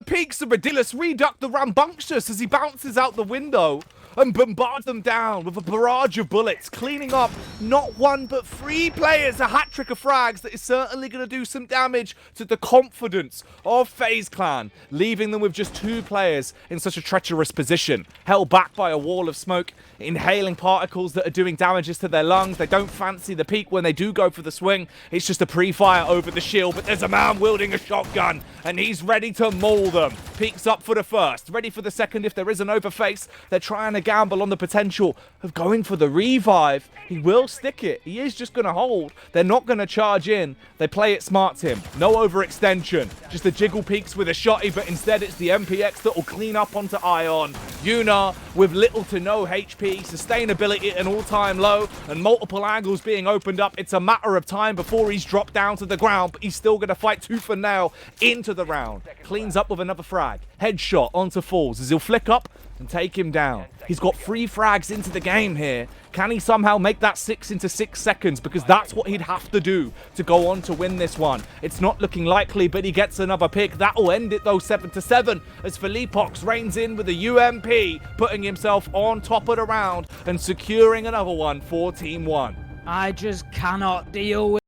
Peaks of ridiculous. Reduct the rambunctious as he bounces out the window and bombards them down with a barrage of bullets, cleaning up not 1 but 3 players, a hat-trick of frags that is certainly going to do some damage to the confidence of FaZe Clan, leaving them with just 2 players in such a treacherous position, held back by a wall of smoke, inhaling particles that are doing damages to their lungs. They don't fancy the peak when they do go for the swing. It's just a pre-fire over the shield, but there's a man wielding a shotgun, and he's ready to maul them. Peaks up for the first, ready for the second if there is an overface. They're trying to gamble on the potential of going for the revive. He will stick it. He is just going to hold. They're not going to charge in. They play it smart, Tim. No overextension. Just the jiggle peaks with a shotty, but instead it's the MPX that will clean up onto Ion. oNe with little to no HP, sustainability at an all-time low, and multiple angles being opened up. It's a matter of time before he's dropped down to the ground, but he's still going to fight tooth and nail into the round. Cleans up with another frag. Headshot onto Falls as he'll flick up and take him down. He's got 3 frags into the game here. Can he somehow make that 6 into 6 seconds? Because that's what he'd have to do to go on to win this one. It's not looking likely, but he gets another pick. That'll end it though, 7-7, as Philippox reigns in with a UMP, putting himself on top of the round and securing another one for Team 1. I just cannot deal with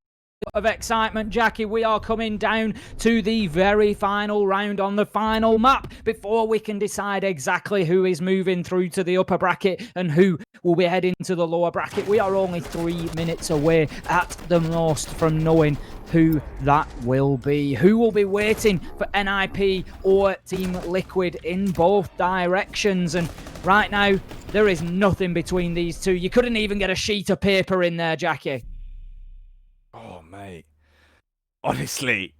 of excitement, Jackie. We are coming down to the very final round on the final map before we can decide exactly who is moving through to the upper bracket and who will be heading to the lower bracket. We are only 3 minutes away at the most from knowing who that will be. Who will be waiting for NIP or Team Liquid in both directions. And right now, there is nothing between these two. You couldn't even get a sheet of paper in there, Jackie. Oh, mate. Honestly,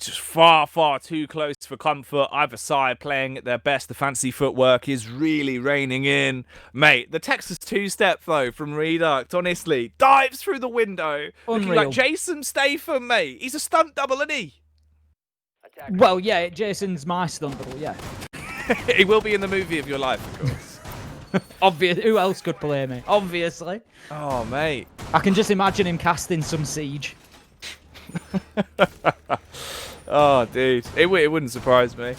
just far, far too close for comfort. Either side playing at their best. The fancy footwork is really reining in. Mate, the Texas two-step, though, from Reduct, honestly, dives through the window. Looking Unreal. like Jason Statham, mate. He's a stunt double, isn't he? Well, yeah, Jason's my stunt double, yeah. He will be in the movie of your life, of course. Obvious. Who else could play me? Obviously. Oh, mate. I can just imagine him casting some Siege. Oh, dude. It wouldn't surprise me.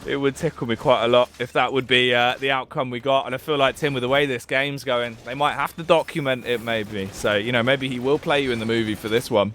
It would tickle me quite a lot if that would be the outcome we got. And I feel like, Tim, with the way this game's going, they might have to document it, maybe. So, you know, maybe he will play you in the movie for this one.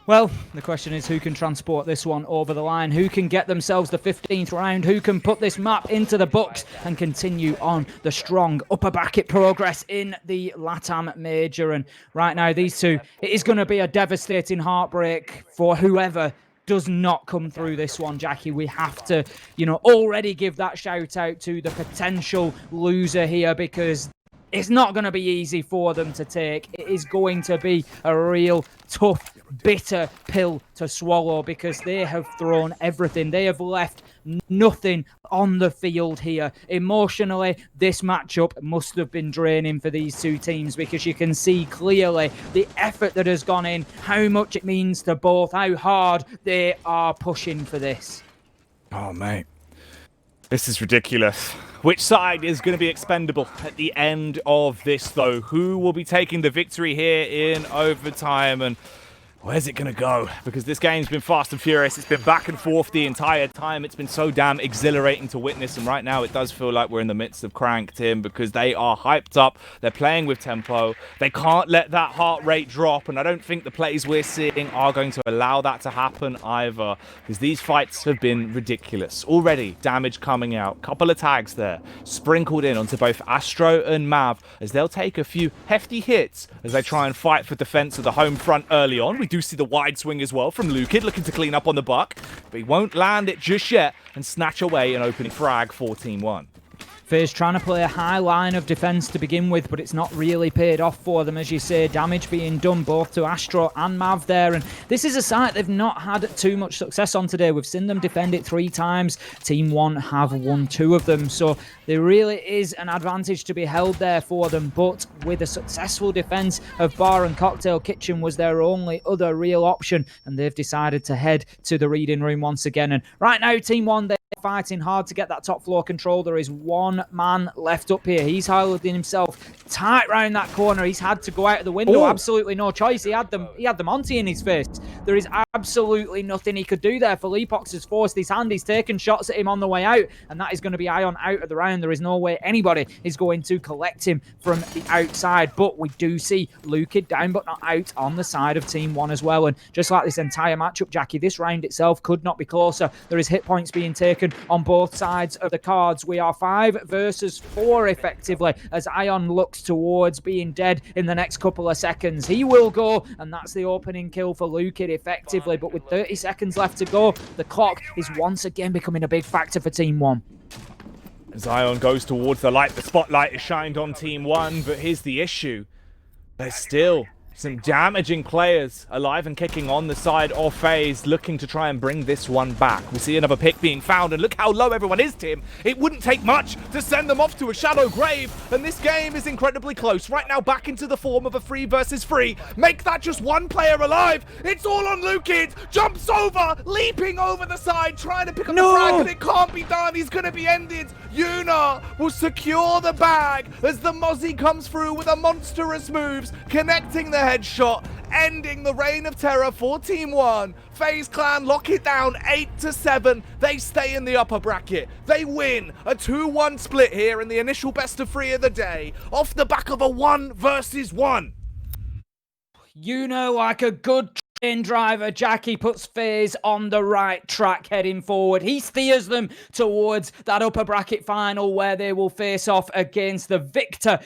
Well, the question is who can transport this one over the line? Who can get themselves the 15th round? Who can put this map into the books and continue on the strong upper bracket progress in the LATAM Major? And right now, these two, it is going to be a devastating heartbreak for whoever does not come through this one, Jackie. We have to, you know, already give that shout out to the potential loser here, because it's not going to be easy for them to take. It is going to be a real tough, bitter pill to swallow, because they have thrown everything. They have left nothing on the field here. Emotionally, this matchup must have been draining for these two teams, because you can see clearly the effort that has gone in, how much it means to both, how hard they are pushing for this. Oh, mate. This is ridiculous. Which side is going to be expendable at the end of this, though? Who will be taking the victory here in overtime? And where's it going to go? Because this game's been fast and furious. It's been back and forth the entire time. It's been so damn exhilarating to witness. And right now, it does feel like we're in the midst of crank, Tim, because they are hyped up. They're playing with tempo. They can't let that heart rate drop. And I don't think the plays we're seeing are going to allow that to happen either, because these fights have been ridiculous. Already, damage coming out. Couple of tags there, sprinkled in onto both Astro and Mav, as they'll take a few hefty hits as they try and fight for defense of the home front early on. We do see the wide swing as well from Lukid, looking to clean up on the buck, but he won't land it just yet and snatch away an opening frag for Team 1. FaZe trying to play a high line of defense to begin with, but it's not really paid off for them, as you say. Damage being done both to Astro and Mav there, and this is a site they've not had too much success on today. We've seen them defend it 3 times. Team 1 have won 2 of them, so there really is an advantage to be held there for them. But with a successful defense of Bar and Cocktail Kitchen was their only other real option, and they've decided to head to the reading room once again. And right now, Team 1, they're fighting hard to get that top floor control. There is one man left up here. He's holding himself tight round that corner. He's had to go out of the window. Absolutely no choice. He had the Monty in his face. There is absolutely nothing he could do there. Felipox has forced his hand. He's taken shots at him on the way out, and that is going to be Ion out of the round. There is no way anybody is going to collect him from the outside, but we do see Lukid down but not out on the side of Team 1 as well. And just like this entire matchup, Jackie, this round itself could not be closer. There is hit points being taken on both sides of the cards. We are 5 versus 4 effectively, as Ion looks towards being dead in the next couple of seconds. He will go, and that's the opening kill for Lukid effectively. But with 30 seconds left to go, the clock is once again becoming a big factor for Team 1. Zion goes towards the light. The spotlight is shined on Team 1, but here's the issue. There's still some damaging players alive and kicking on the side of FaZe, looking to try and bring this one back. We see another pick being found, and look how low everyone is, Tim. It wouldn't take much to send them off to a shallow grave, and this game is incredibly close. Right now, back into the form of a 3 versus 3. Make that just one player alive. It's all on Lukid. Jumps over, leaping over the side, trying to pick up the frag, and it can't be done. He's going to be ended. Yuna will secure the bag as the Mozzie comes through with a monstrous moves, connecting the headshot, ending the reign of terror for Team 1. FaZe Clan lock it down 8-7. They stay in the upper bracket. They win a 2-1 split here in the initial best of 3 of the day, off the back of a 1 versus 1. You know, like a good train driver, Jackie puts FaZe on the right track heading forward. He steers them towards that upper bracket final where they will face off against the victor